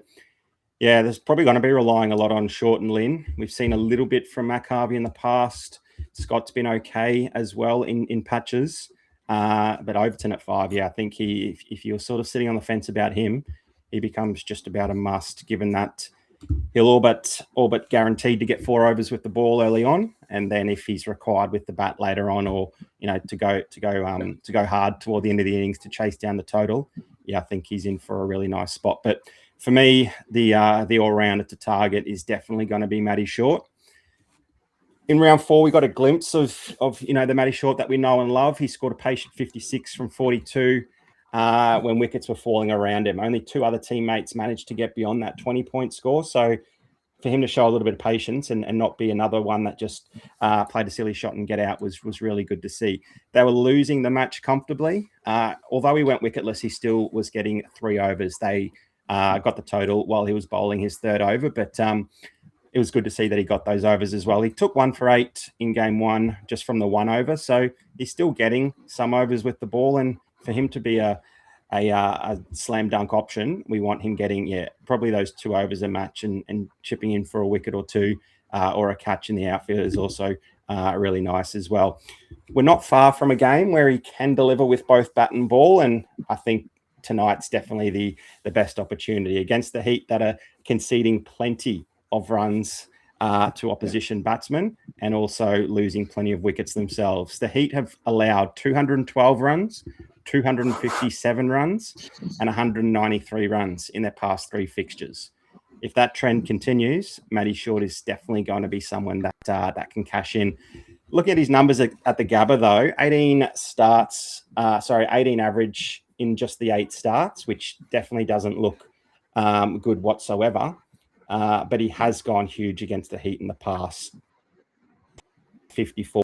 yeah, there's probably going to be relying a lot on Short and Lynn. We've seen a little bit from Mac Harvey in the past. Scott's been okay as well in patches. But Overton at 5, yeah, I think if you're sort of sitting on the fence about him, he becomes just about a must, given that he'll all but guaranteed to get 4 overs with the ball early on, and then if he's required with the bat later on, or to go hard toward the end of the innings to chase down the total, yeah, I think he's in for a really nice spot. But for me, the all-rounder to target is definitely going to be Matty Short. In round 4, we got a glimpse of the Matty Short that we know and love. He scored a patient 56 from 42 when wickets were falling around him. Only 2 other teammates managed to get beyond that 20-point score. So for him to show a little bit of patience and not be another one that just played a silly shot and get out was really good to see. They were losing the match comfortably. Although he went wicketless, he still was getting 3 overs. They got the total while he was bowling his 3rd over, but it was good to see that he got those overs as well. He took 1 for 8 in game 1 just from the 1 over. So he's still getting some overs with the ball. And for him to be a slam dunk option, we want him getting, probably those 2 overs a match and chipping in for a wicket or 2 or a catch in the outfield is also really nice as well. We're not far from a game where he can deliver with both bat and ball. And I think tonight's definitely the best opportunity against the Heat that are conceding plenty of runs to opposition batsmen and also losing plenty of wickets themselves. The Heat have allowed 212 runs, 257 runs, and 193 runs in their past 3 fixtures. If that trend continues, Matty Short is definitely going to be someone that can cash in. Look at his numbers at the Gabba though. 18 average in just the 8 starts, which definitely doesn't look good whatsoever. But he has gone huge against the Heat in the past. 54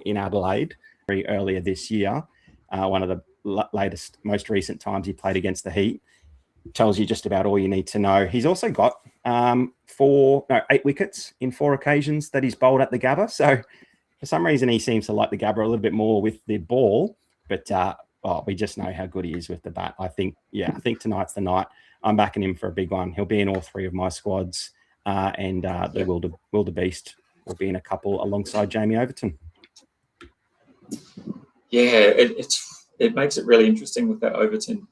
in Adelaide earlier this year. One of the most recent times he played against the Heat. Tells you just about all you need to know. He's also got 8 wickets in 4 occasions that he's bowled at the Gabba. So for some reason, he seems to like the Gabba a little bit more with the ball. But we just know how good he is with the bat. I think tonight's the night. I'm backing him for a big one. He'll be in all 3 of my squads, and the wildebeest will be in a couple alongside Jamie Overton. Yeah, it makes it really interesting with that Overton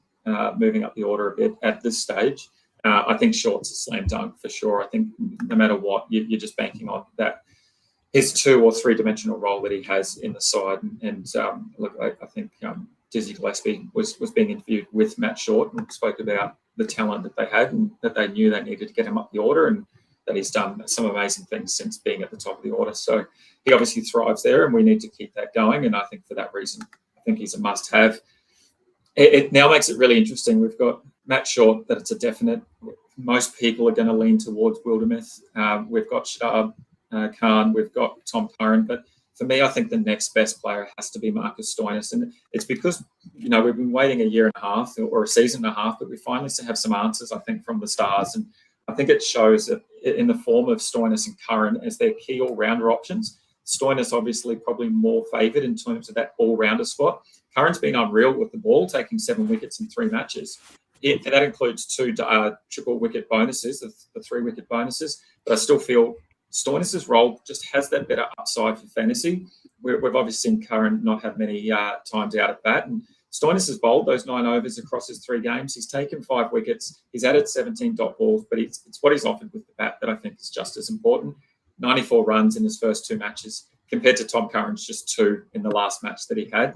moving up the order a bit at this stage. I think Short's a slam dunk for sure. I think no matter what, you're just banking on that his 2 or 3 dimensional role that he has in the side. And look, I think Dizzy Gillespie was being interviewed with Matt Short and spoke about the talent that they had and that they knew they needed to get him up the order, and that he's done some amazing things since being at the top of the order. So he obviously thrives there, and we need to keep that going. And I think for that reason, I think he's a must-have. It now makes it really interesting. We've got Matt Short, that it's a definite. Most people are going to lean towards Wildermuth. We've got Shadab Khan, we've got Tom Curran, but for me, I think the next best player has to be Marcus Stoinis, and it's because we've been waiting a year and a half or a season and a half, but we finally have some answers, I think, from the Stars, and I think it shows that in the form of Stoinis and Curran as their key all-rounder options. Stoinis obviously probably more favoured in terms of that all-rounder spot. Curran's been unreal with the ball, taking 7 wickets in 3 matches. That includes 2 triple wicket bonuses, the 3 wicket bonuses. But I still feel Stoinis' role just has that better upside for fantasy. We've obviously seen Curran not have many times out at bat. And Stoinis has bowled those 9 overs across his 3 games. He's taken 5 wickets. He's added 17 dot balls, but it's what he's offered with the bat that I think is just as important. 94 runs in his first 2 matches compared to Tom Curran's just 2 in the last match that he had.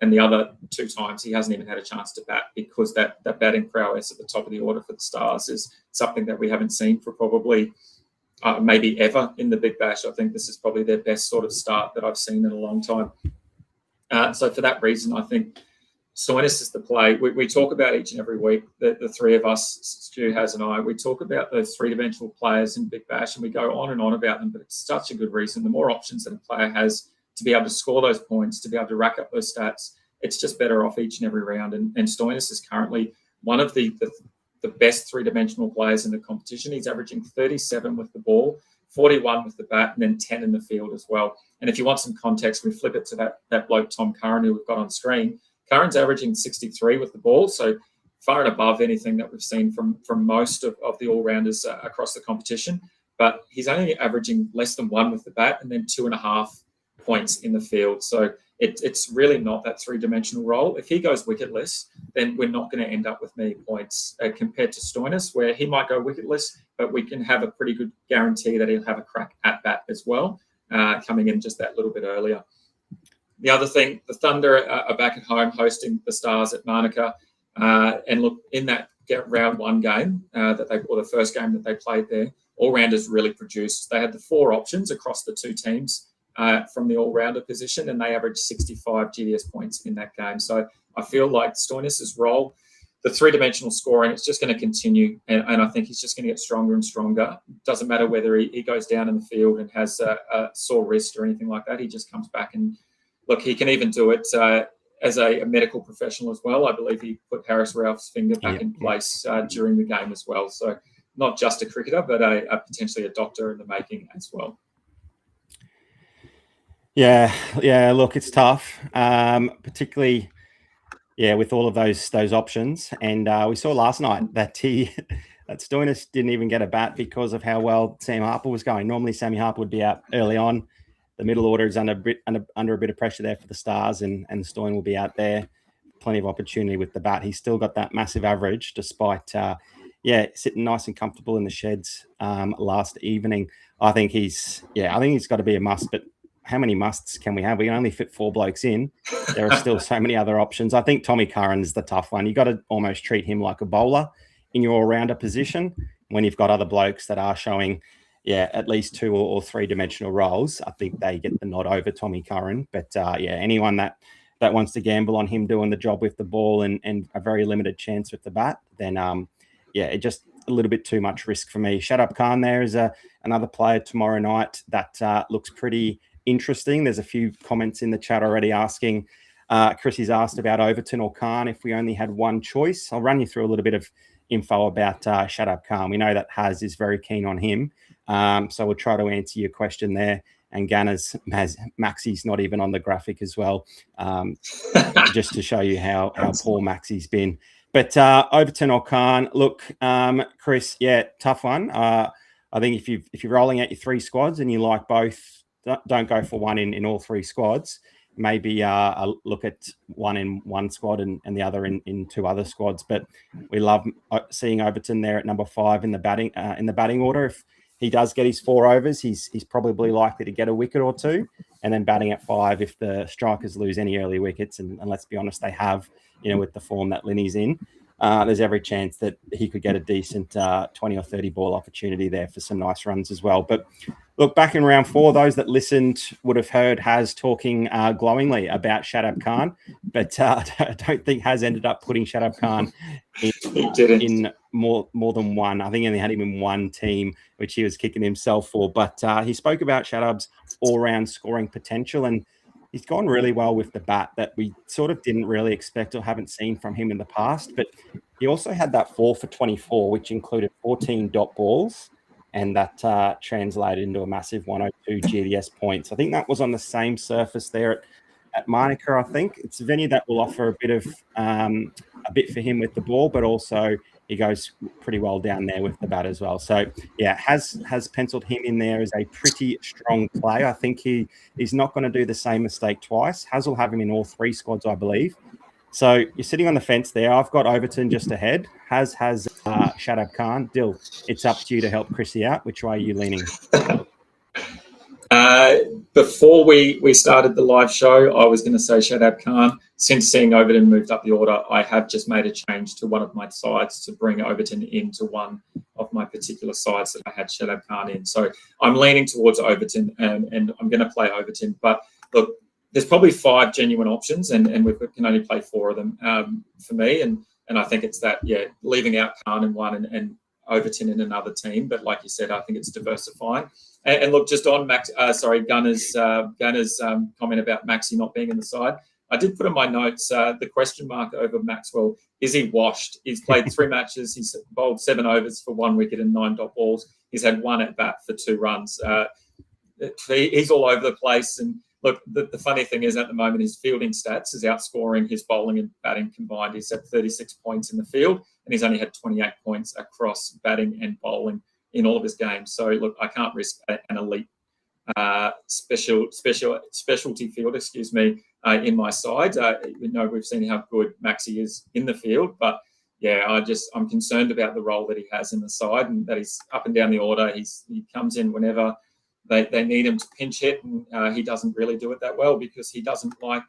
And the other 2 times he hasn't even had a chance to bat because that batting prowess at the top of the order for the Stars is something that we haven't seen for probably maybe ever in the Big Bash. I think this is probably their best sort of start that I've seen in a long time. So for that reason, I think Stoinis is the play. We talk about each and every week, the 3 of us, Stu, Has and I, we talk about those 3-dimensional players in Big Bash and we go on and on about them, but it's such a good reason. The more options that a player has to be able to score those points, to be able to rack up those stats, it's just better off each and every round. And Stoinis is currently one of the best 3-dimensional players in the competition. He's averaging 37 with the ball, 41 with the bat, and then 10 in the field as well. And if you want some context, we flip it to that bloke, Tom Curran, who we've got on screen. Curran's averaging 63 with the ball, so far and above anything that we've seen from most of the all-rounders across the competition. But he's only averaging less than 1 with the bat and then 2.5 points in the field. So it's really not that 3-dimensional role. If he goes wicketless, then we're not going to end up with many points compared to Stoinis, where he might go wicketless, but we can have a pretty good guarantee that he'll have a crack at bat as well, coming in just that little bit earlier. The other thing, the Thunder are back at home hosting the Stars at Manuka. And look, in that round 1 game or the first game that they played there, all-rounders really produced. They had the 4 options across the 2 teams from the all-rounder position, and they averaged 65 GDS points in that game. So I feel like Stoinis' role, the 3-dimensional scoring, it's just going to continue, and I think he's just going to get stronger and stronger. Doesn't matter whether he goes down in the field and has a sore wrist or anything like that. He just comes back and, look, he can even do it as a medical professional as well. I believe he put Harris Ralph's finger back in place during the game as well. So not just a cricketer, but potentially a doctor in the making as well. Yeah. Look, it's tough, particularly, with all of those options. And we saw last night that that Stoinis didn't even get a bat because of how well Sam Harper was going. Normally, Sammy Harper would be out early on. The middle order is under a bit of pressure there for the Stars, and Stoin will be out there. Plenty of opportunity with the bat. He's still got that massive average, despite sitting nice and comfortable in the sheds last evening. I think he's got to be a must. But how many musts can we have? We can only fit 4 blokes in. There are still so many other options. I think Tommy Curran's the tough one. You got to almost treat him like a bowler in your all-rounder position when you've got other blokes that are showing at least 2 or 3-dimensional roles. I think they get the nod over Tommy Curran. But anyone that wants to gamble on him doing the job with the ball and a very limited chance with the bat, then it just a little bit too much risk for me. Shadab Khan there is another player tomorrow night that looks pretty interesting. There's a few comments in the chat already asking, Chrissy's asked about Overton or Khan if we only had one choice. I'll run you through a little bit of info about Shadab Khan. We know that Haz is very keen on him. So we'll try to answer your question there. And Ganna's Maxi's not even on the graphic as well, just to show you how poor Maxi's been. But Overton or Khan, look, Chris, tough one. I think if you're rolling out your 3 squads and you like both, don't go for one in all 3 squads. Maybe look at one in one squad and the other in 2 other squads. But we love seeing Overton there at number 5 in the batting order. If he does get his 4 overs, he's probably likely to get a wicket or 2, and then batting at 5 if the strikers lose any early wickets, and let's be honest, they have, with the form that Linney's in. There's every chance that he could get a decent 20 or 30 ball opportunity there for some nice runs as well. But Look, back in round 4, those that listened would have heard Haz talking glowingly about Shadab Khan, but I don't think Haz ended up putting Shadab Khan in more than one. I think he only had him in one team, which he was kicking himself for. But he spoke about Shadab's all-round scoring potential, and he's gone really well with the bat that we sort of didn't really expect or haven't seen from him in the past. But he also had that 4 for 24, which included 14 dot balls, and that translated into a massive 102 GDS points. I think that was on the same surface there at Monica. I think it's a venue that will offer a bit for him with the ball, but also he goes pretty well down there with the bat as well. So yeah, has penciled him in there as a pretty strong play. I think he's not going to do the same mistake twice. Haz will have him in all 3 squads, I believe. So you're sitting on the fence there. I've got Overton just ahead. Has Shadab Khan. Dill, it's up to you to help Chrissy out. Which way are you leaning? Before we started the live show, I was going to say Shadab Khan. Since seeing Overton moved up the order, I have just made a change to one of my sides to bring Overton into one of my particular sides that I had Shadab Khan in. So I'm leaning towards Overton, and I'm going to play Overton. But look, there's probably 5 genuine options, and we can only play 4 of them for me. And I think it's that, leaving out Khan in one and Overton in another team. But like you said, I think it's diversifying. And look, just on Gunner's comment about Maxi not being in the side, I did put in my notes the question mark over Maxwell. Is he washed? He's played 3 matches. He's bowled 7 overs for 1 wicket and 9 dot balls. He's had 1 at bat for 2 runs. He's all over the place. And look, the funny thing is at the moment his fielding stats is outscoring his bowling and batting combined. He's had 36 points in the field, and he's only had 28 points across batting and bowling in all of his games. So look, I can't risk an elite specialty field, in my side. We've seen how good Maxi is in the field, but I'm concerned about the role that he has in the side, and that he's up and down the order. He comes in whenever they need him to pinch hit, and he doesn't really do it that well because he doesn't like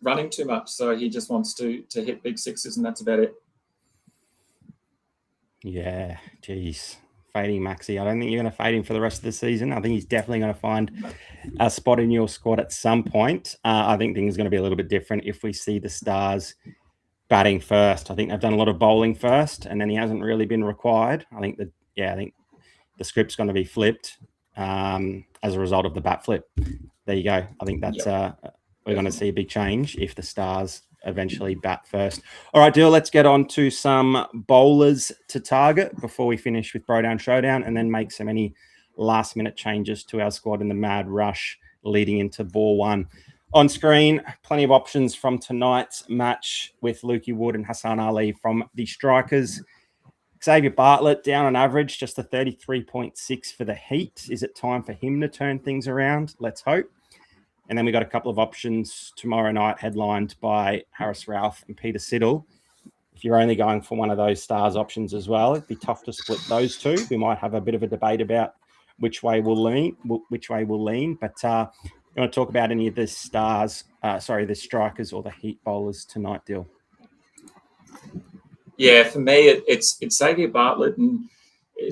running too much. So he just wants to hit big sixes, and that's about it. Yeah, geez. Fading Maxi. I don't think you're going to fade him for the rest of the season. I think he's definitely going to find a spot in your squad at some point. I think things are going to be a little bit different if we see the Stars batting first. I think they've done a lot of bowling first, and then he hasn't really been required. I think the script's going to be flipped as a result of the bat flip. There you go. I think that's we're going to see a big change if the Stars eventually bat first. All right, Dill, let's get on to some bowlers to target before we finish with Bro Down Showdown, and then make any last minute changes to our squad in the mad rush leading into ball 1. On screen, plenty of options from tonight's match with Lukey Wood and Hassan Ali from the strikers. Xavier Bartlett down on average, just a 33.6 for the Heat. Is it time for him to turn things around? Let's hope. And then we got a couple of options tomorrow night headlined by Harris Ralph and Peter Siddle. If you're only going for one of those Stars options as well, it'd be tough to split those 2. We might have a bit of a debate about which way we'll lean. But you want to talk about any of the Stars, the strikers or the Heat bowlers tonight, Dill? Yeah, for me, it's Xavier Bartlett, and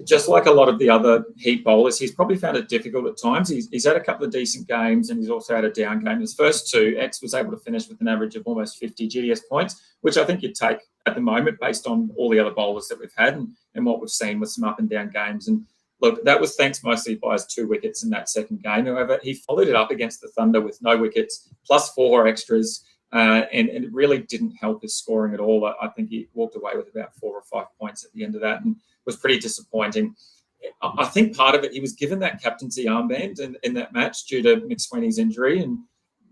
just like a lot of the other Heat bowlers, he's probably found it difficult at times. He's had a couple of decent games, and he's also had a down game. His first 2, X was able to finish with an average of almost 50 GDS points, which I think you'd take at the moment based on all the other bowlers that we've had and what we've seen with some up and down games. And look, that was thanks mostly by his 2 wickets in that second game. However, he followed it up against the Thunder with no wickets, plus 4 extras, and it really didn't help his scoring at all. I think he walked away with about 4 or 5 points at the end of that, and was pretty disappointing. I think part of it, he was given that captaincy armband in that match due to McSweeney's injury, and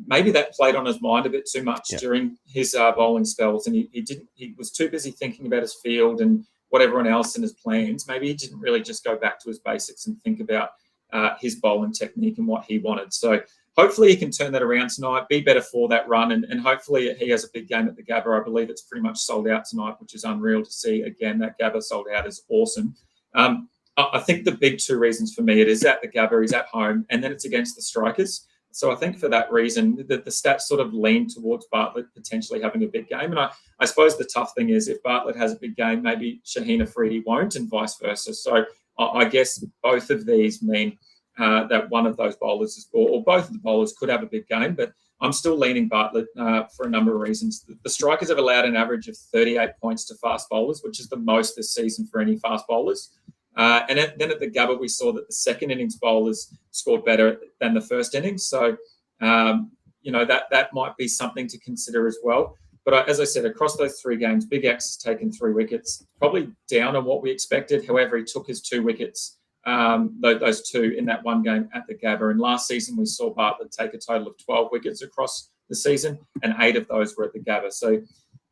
maybe that played on his mind a bit too much during his bowling spells, and he was too busy thinking about his field and what everyone else in his plans. Maybe he didn't really just go back to his basics and think about his bowling technique and what he wanted. So hopefully he can turn that around tonight, be better for that run, and hopefully he has a big game at the Gabba. I believe it's pretty much sold out tonight, which is unreal to see. Again, that Gabba sold out is awesome. I think the big 2 reasons for me, it is at the Gabba, he's at home, and then it's against the strikers. So I think for that reason, the stats sort of lean towards Bartlett potentially having a big game. And I suppose the tough thing is if Bartlett has a big game, maybe Shaheen Afridi won't, and vice versa. So I guess both of these mean that one of those bowlers or both of the bowlers could have a big game, but I'm still leaning Bartlett for a number of reasons. The strikers have allowed an average of 38 points to fast bowlers, which is the most this season for any fast bowlers. And then at the Gabba, we saw that the second innings bowlers scored better than the first innings. So, that might be something to consider as well. But as I said, across those 3 games, Big X has taken 3 wickets, probably down on what we expected. However, he took his 2 wickets, those 2 in that one game at the Gabba. And last season, we saw Bartlett take a total of 12 wickets across the season, and 8 of those were at the Gabba. So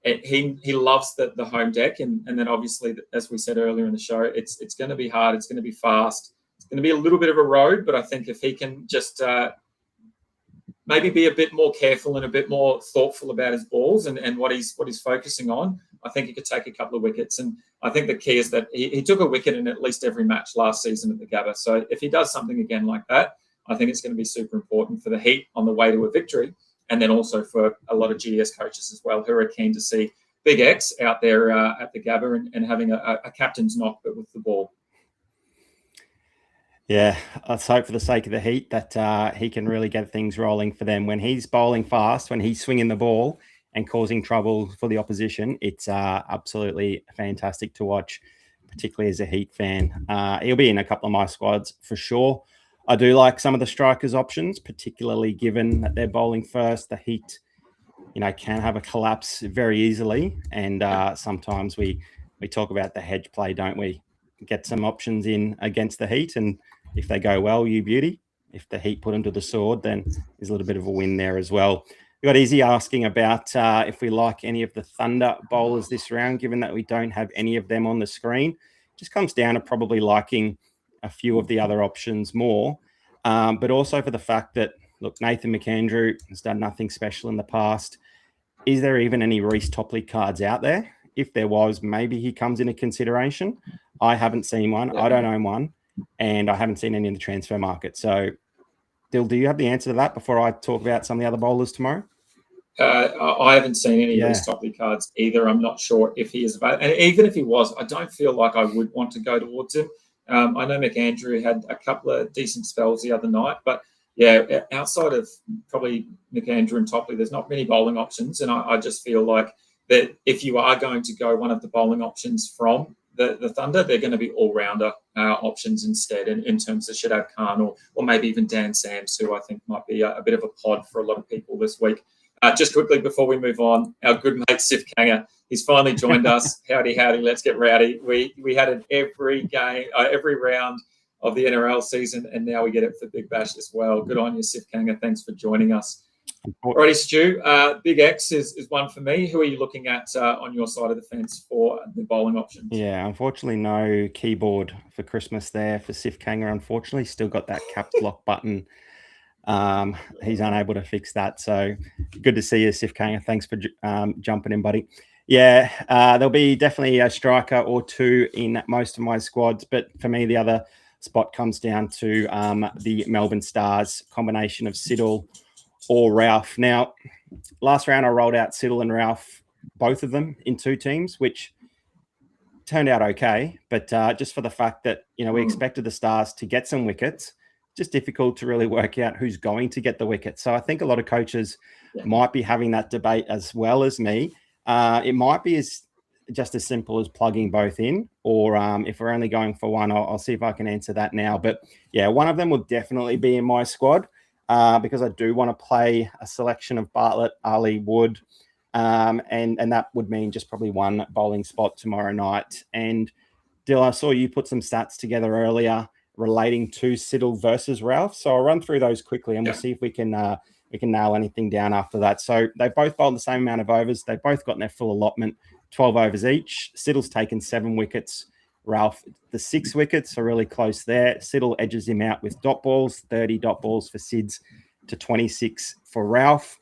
he loves the home deck. And then obviously, as we said earlier in the show, it's going to be hard. It's going to be fast. It's going to be a little bit of a road, but I think if he can just maybe be a bit more careful and a bit more thoughtful about his balls and what he's focusing on, I think he could take a couple of wickets. And I think the key is that he took a wicket in at least every match last season at the Gabba. So if he does something again like that, I think it's going to be super important for the Heat on the way to a victory, and then also for a lot of GDS coaches as well, who are keen to see Big X out there at the Gabba and having a captain's knock, but with the ball. Yeah, let's hope for the sake of the Heat that he can really get things rolling for them. When he's bowling fast, when he's swinging the ball and causing trouble for the opposition, it's absolutely fantastic to watch, particularly as a Heat fan. He'll be in a couple of my squads for sure. I do like some of the strikers' options, particularly given that they're bowling first. The Heat, can have a collapse very easily. And sometimes we talk about the hedge play, don't we? Get some options in against the Heat, and if they go well, you beauty. If the Heat put them to the sword, then there's a little bit of a win there as well. We got Izzy asking about if we like any of the Thunder bowlers this round, given that we don't have any of them on the screen. Just comes down to probably liking a few of the other options more, but also for the fact that, look, Nathan McAndrew has done nothing special in the past. Is there even any Reece Topley cards out there? If there was, maybe he comes into consideration. I haven't seen one. Yeah. I don't own one, and I haven't seen any in the transfer market. So, Dill, do you have the answer to that before I talk about some of the other bowlers tomorrow? I haven't seen any Reece Topley cards either. I'm not sure if he is available. And even if he was, I don't feel like I would want to go towards him. I know McAndrew had a couple of decent spells the other night, but yeah, outside of probably McAndrew and Topley, there's not many bowling options. And I just feel like that if you are going to go one of the bowling options from the Thunder, they're going to be all-rounder options instead in terms of Shadab Khan or maybe even Dan Sams, who I think might be a bit of a pod for a lot of people this week. Just quickly before we move on, our good mate Sif Kanga, he's finally joined us. Howdy, let's get rowdy. We had it every game, every round of the NRL season, and now we get it for Big Bash as well. Good on you, Sif Kanga. Thanks for joining us. Alrighty, Stu. Big X is one for me. Who are you looking at on your side of the fence for the bowling options? Yeah, unfortunately, no keyboard for Christmas there for Sif Kanga. Unfortunately, still got that caps lock button. He's unable to fix that. So good to see you, Sif Kanga. Thanks for jumping in, buddy. Yeah, there'll be definitely a striker or two in most of my squads. But for me, the other spot comes down to the Melbourne Stars combination of Siddle or Ralph. Now, last round I rolled out Siddle and Ralph, both of them in 2 teams, which turned out okay. But just for the fact that, we expected the Stars to get some wickets, just difficult to really work out who's going to get the wicket. So I think a lot of coaches might be having that debate as well as me. It might be just as simple as plugging both in, or if we're only going for one, I'll see if I can answer that now. But yeah, one of them will definitely be in my squad because I do want to play a selection of Bartlett, Ali, Wood, and that would mean just probably one bowling spot tomorrow night. And Dill, I saw you put some stats together earlier relating to Siddle versus Ralph. So I'll run through those quickly and we'll see if we can nail anything down after that. So they both bowled the same amount of overs. They've both gotten their full allotment, 12 overs each. Siddle's taken 7 wickets. Ralph, the 6 wickets are really close there. Siddle edges him out with dot balls, 30 dot balls for Sids to 26 for Ralph.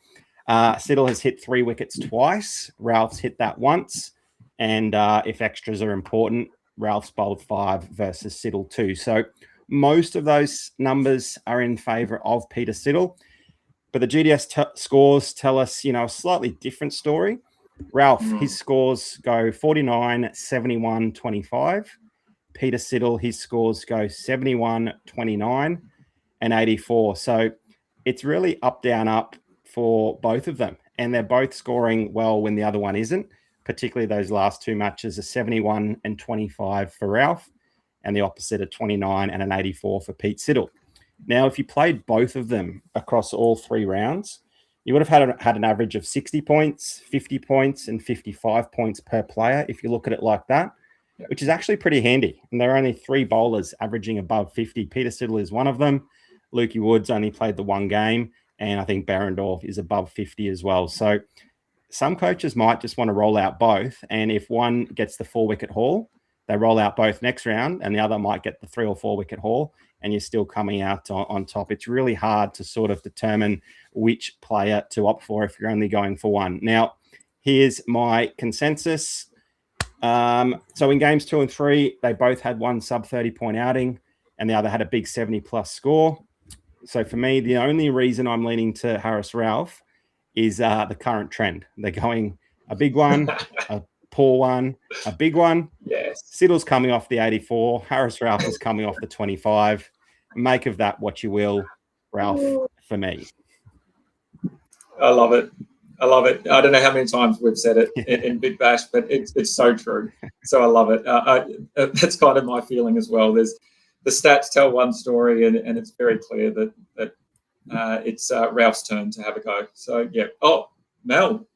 Siddle has hit 3 wickets twice. Ralph's hit that once. And if extras are important, Ralph's bowled 5 versus Siddle 2. So most of those numbers are in favour of Peter Siddle. But the GDS scores tell us, a slightly different story. Ralph, his scores go 49, 71, 25. Peter Siddle, his scores go 71, 29. and 84. So it's really up, down, up for both of them. And they're both scoring well when the other one isn't, particularly those last two matches, a 71 and 25 for Ralph, and the opposite, a 29 and an 84 for Pete Siddle. Now, if you played both of them across all three rounds, you would have had an average of 60 points, 50 points, and 55 points per player, if you look at it like that, which is actually pretty handy. And there are only three bowlers averaging above 50. Peter Siddle is one of them. Lukey Woods only played the one game, and I think Berendorf is above 50 as well. So some coaches might just want to roll out both, and if one gets the 4-wicket haul, they roll out both next round, and the other might get the 3 or 4-wicket haul, and you're still coming out on top. It's really hard to sort of determine which player to opt for if you're only going for one. Now, here's my consensus. So in games 2 and 3, they both had one sub 30-point outing, and the other had a big 70-plus score. So for me, the only reason I'm leaning to Harris Ralph is the current trend. They're going a big one, a poor one, a big one. Yes. Siddle's coming off the 84. Harris Ralph is coming off the 25. Make of that what you will, Ralph, for me. I love it. I love it. I don't know how many times we've said it in Big Bash, but it's so true. So I love it. That's kind of my feeling as well. The stats tell one story, and it's very clear that it's Ralph's turn to have a go. So, yeah. Oh, Mel.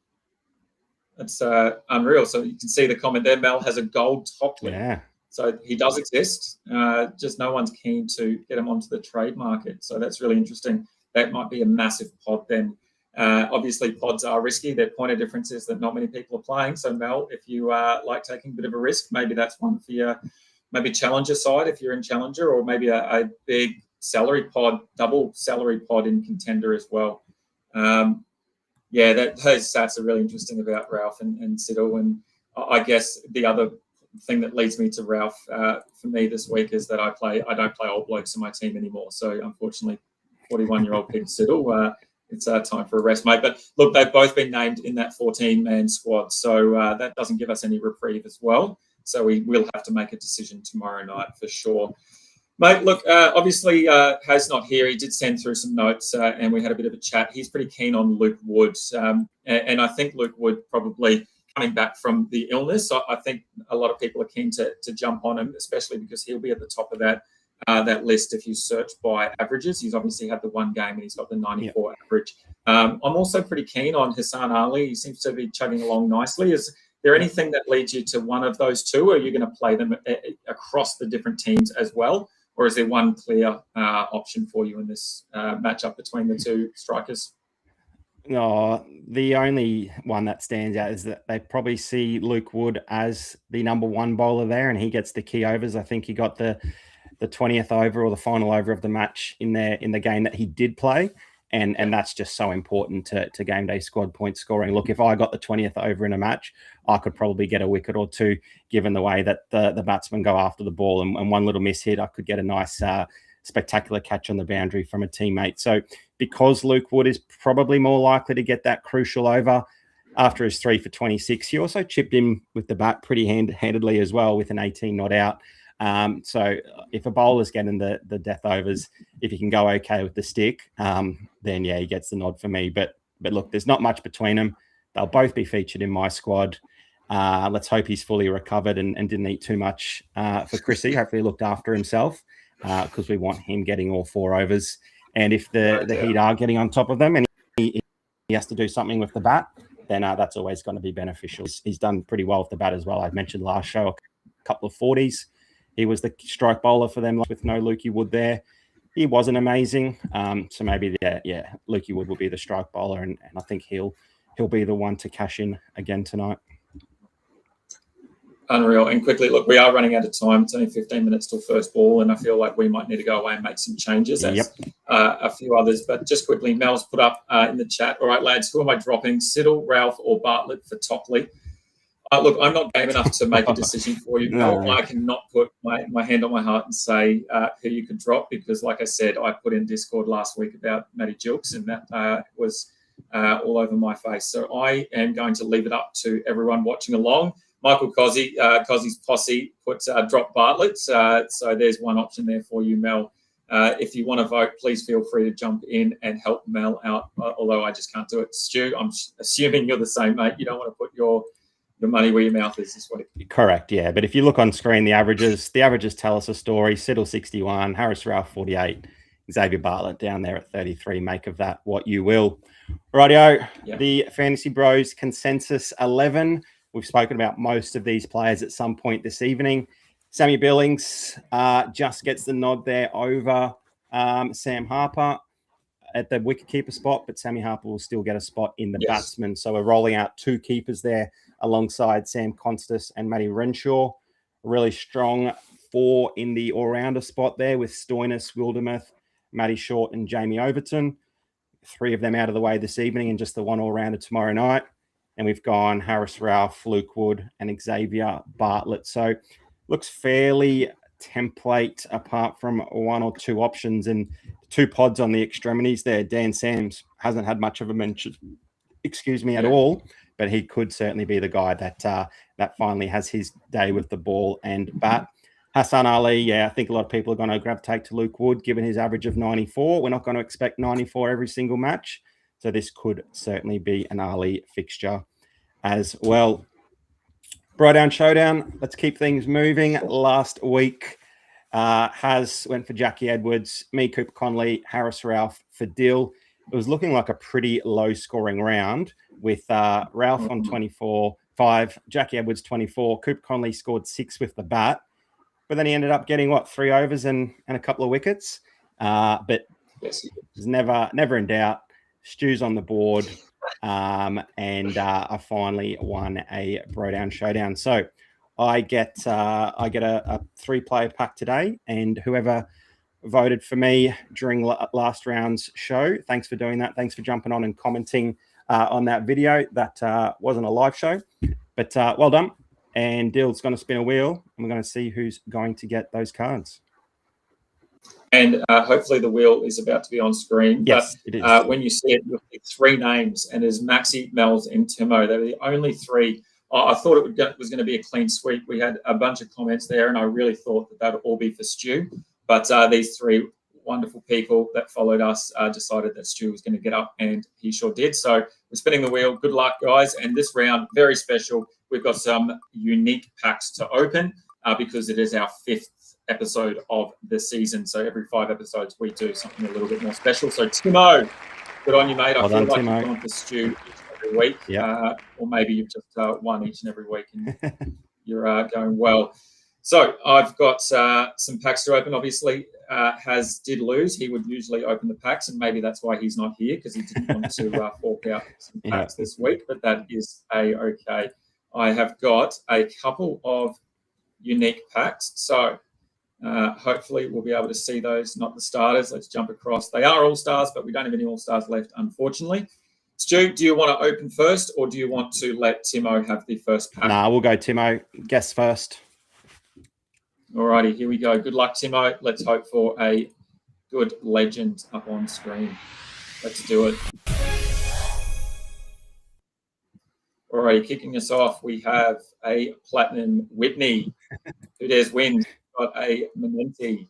That's unreal. So you can see the comment there. Mel has a gold top lip. Yeah. So he does exist. Just no one's keen to get him onto the trade market. So that's really interesting. That might be a massive pod then. Obviously, pods are risky. Their point of difference is that not many people are playing. So, Mel, if you like taking a bit of a risk, maybe that's one for your maybe challenger side if you're in challenger, or maybe a big salary pod, double salary pod in contender as well. Yeah, those stats are really interesting about Ralph and Siddle. And I guess the other thing that leads me to Ralph for me this week is that I don't play old blokes in my team anymore. So unfortunately, 41-year-old Peter Siddle, it's time for a rest, mate. But look, they've both been named in that 14-man squad, so that doesn't give us any reprieve as well. So we will have to make a decision tomorrow night for sure. Mate, look, obviously Has not here. He did send through some notes and we had a bit of a chat. He's pretty keen on Luke Wood. And I think Luke Wood probably coming back from the illness. So I think a lot of people are keen to jump on him, especially because he'll be at the top of that list if you search by averages. He's obviously had the one game and he's got the 94 average. I'm also pretty keen on Hassan Ali. He seems to be chugging along nicely. Is there anything that leads you to one of those two, or are you going to play them across the different teams as well? Or is there one clear option for you in this matchup between the two strikers? No, the only one that stands out is that they probably see Luke Wood as the number one bowler there, and he gets the key overs. I think he got the 20th over or the final over of the match in the game that he did play. And that's just so important to game day squad point scoring. Look, if I got the 20th over in a match, I could probably get a wicket or two, given the way that the batsmen go after the ball. And one little miss hit, I could get a nice, spectacular catch on the boundary from a teammate. So because Luke Wood is probably more likely to get that crucial over after his 3 for 26, he also chipped in with the bat pretty handedly as well with an 18 not out. So if a bowler's getting the death overs, if you can go okay with the stick, then yeah, he gets the nod for me. But look, there's not much between them. They'll both be featured in my squad. Let's hope he's fully recovered and didn't eat too much for Chrissy. Hopefully he looked after himself because we want him getting all 4 overs. And if the Heat are getting on top of them and he has to do something with the bat, then that's always going to be beneficial. He's done pretty well with the bat as well. I mentioned last show a couple of 40s. He was the strike bowler for them with no Lukey Wood there. He wasn't amazing. So maybe, Lukey Wood will be the strike bowler, and I think he'll be the one to cash in again tonight. Unreal. And quickly, look, we are running out of time. It's only 15 minutes till first ball, and I feel like we might need to go away and make some changes as a few others. But just quickly, Mel's put up in the chat, all right, lads, who am I dropping, Siddle, Ralph, or Bartlett for Topley? Look, I'm not game enough to make a decision for you. No. I cannot put my hand on my heart and say who you could drop because, like I said, I put in Discord last week about Matty Jilks, and that was all over my face. So I am going to leave it up to everyone watching along. Michael Cozzy's posse put drop Bartlett. So there's one option there for you, Mel. If you want to vote, please feel free to jump in and help Mel out, although I just can't do it. Stu, I'm assuming you're the same, mate. You don't want to put your money where your mouth is this week. Correct, yeah. But if you look on screen, the averages tell us a story. Siddle 61, Harris Ralph 48, Xavier Bartlett down there at 33. Make of that what you will. Rightio, The Fantasy Bros consensus 11. We've spoken about most of these players at some point this evening. Sammy Billings just gets the nod there over Sam Harper at the wicketkeeper spot, but Sammy Harper will still get a spot in the batsman. So we're rolling out 2 keepers there alongside Sam Constas and Matty Renshaw. A really strong 4 in the all-rounder spot there with Stoinis, Wildermuth, Matty Short and Jamie Overton. 3 of them out of the way this evening and just the 1 all-rounder tomorrow night. And we've gone Harris Ralph, Luke Wood and Xavier Bartlett. So looks fairly template apart from 1 or 2 options and 2 pods on the extremities there. Dan Sams hasn't had much of a mention, at all, but he could certainly be the guy that finally has his day with the ball and bat. Hassan Ali, I think a lot of people are going to gravitate to Luke Wood, given his average of 94. We're not going to expect 94 every single match, so this could certainly be an Ali fixture as well. Bro-down showdown. Let's keep things moving. Last week, Has went for Jackie Edwards, me, Cooper Conley, Harris Ralph for Dill. It was looking like a pretty low-scoring round with Ralph on 24, 5, Jackie Edwards 24. Cooper Conley scored 6 with the bat, but then he ended up getting, 3 overs and a couple of wickets. But it was never in doubt. Stu's on the board. And I finally won a Bro-down showdown. So I get a 3-player pack today, and whoever voted for me during last round's show, thanks for doing that. Thanks for jumping on and commenting on that video. That wasn't a live show, but well done. And Dill's going to spin a wheel, and we're going to see who's going to get those cards. And hopefully the wheel is about to be on screen. Yes, but, it is. when you see it, you'll see 3 names, and there's Maxi, Mel's, and Timo. They're the only 3. I thought it was going to be a clean sweep. We had a bunch of comments there, and I really thought that would all be for Stu. But these 3 wonderful people that followed us decided that Stu was going to get up, and he sure did. So we're spinning the wheel. Good luck, guys. And this round, very special. We've got some unique packs to open because it is our 5th episode of the season. So every 5 episodes, we do something a little bit more special. So Timo, good on you, mate. I feel like you've gone for Stu each and every week. Yep. Or maybe you've just won each and every week and you're going well. So I've got some packs to open. Obviously, Has did lose. He would usually open the packs, and maybe that's why he's not here, because he didn't want to fork out some packs this week, but that is okay. I have got a couple of unique packs. So hopefully we'll be able to see those, not the starters. Let's jump across. They are all-stars, but we don't have any all-stars left, unfortunately. Stu, do you want to open first, or do you want to let Timo have the first pack? Nah, we'll go Timo. Guess first. Alrighty, here we go. Good luck, Timo. Let's hope for a good legend up on screen. Let's do it. Alrighty, kicking us off, we have a Platinum Whitney. Who dares win? Got a Mementi.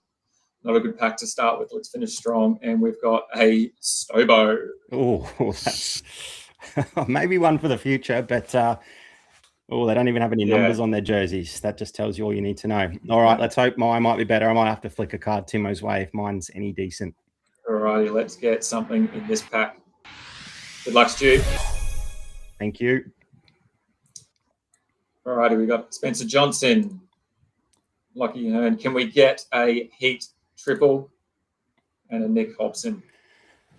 Not a good pack to start with. Let's finish strong. And we've got a Stobo. Oh, that's maybe one for the future, but they don't even have any numbers on their jerseys. That just tells you all you need to know. All right, let's hope mine might be better. I might have to flick a card Timo's way if mine's any decent. All righty, let's get something in this pack. Good luck, Stu. Thank you. All righty, we got Spencer Johnson. Lucky Hearn. Can we get a Heat triple and a Nick Hobson?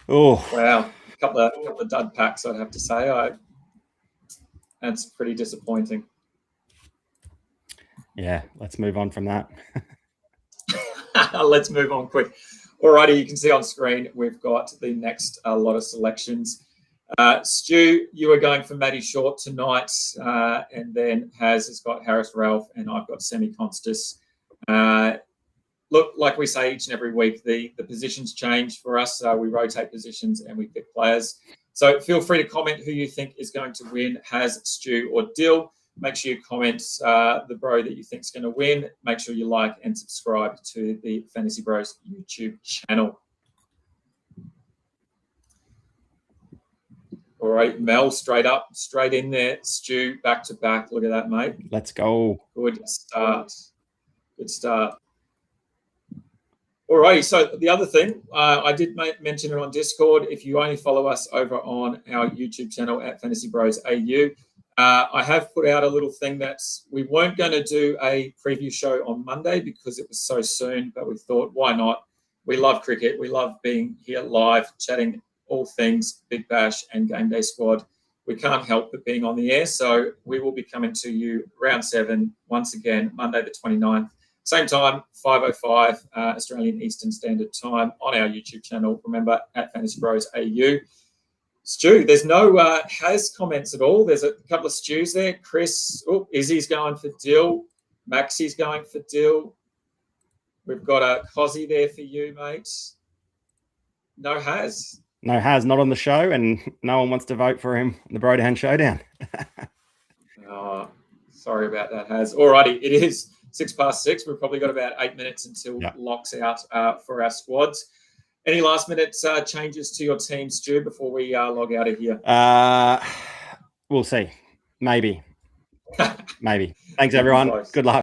Oh, wow. A couple of dud packs, I'd have to say. That's pretty disappointing. Yeah, let's move on from that. Let's move on quick. Alrighty, you can see on screen we've got the next lot of selections. Stu, you are going for Matty Short tonight, and then has got Harris Ralph, and I've got Semi Constas. Look, like we say each and every week, the positions change for us. We rotate positions and we pick players. So feel free to comment who you think is going to win, Has, Stu, or Dill. Make sure you comment the bro that you think is going to win. Make sure you like and subscribe to the Fantasy Bros YouTube channel. All right, Mel, straight in there. Stu, back to back. Look at that, mate. Let's go. Good start. Good start. All righty. So the other thing, I did mention it on Discord. If you only follow us over on our YouTube channel at Fantasy Bros AU, I have put out a little thing that's we weren't going to do a preview show on Monday because it was so soon, but we thought, why not? We love cricket. We love being here live, chatting all things Big Bash and Game Day Squad. We can't help but being on the air. So we will be coming to you round 7 once again, Monday the 29th. Same time, 5:05 Australian Eastern Standard Time on our YouTube channel. Remember, at Fantasy Bros AU. Stu, there's no has comments at all. There's a couple of Stews there. Chris, Izzy's going for Dill. Maxie's going for Dill. We've got a Cozzy there for you, mate. No has. No has, not on the show, and no one wants to vote for him in the Brodown Showdown. Oh, sorry about that, Has. Alrighty, it is 6:06. We've probably got about 8 minutes until locks out for our squads. Any last-minute changes to your team, Stu, before we log out of here? We'll see. Maybe. Maybe. Thanks, everyone. Good luck.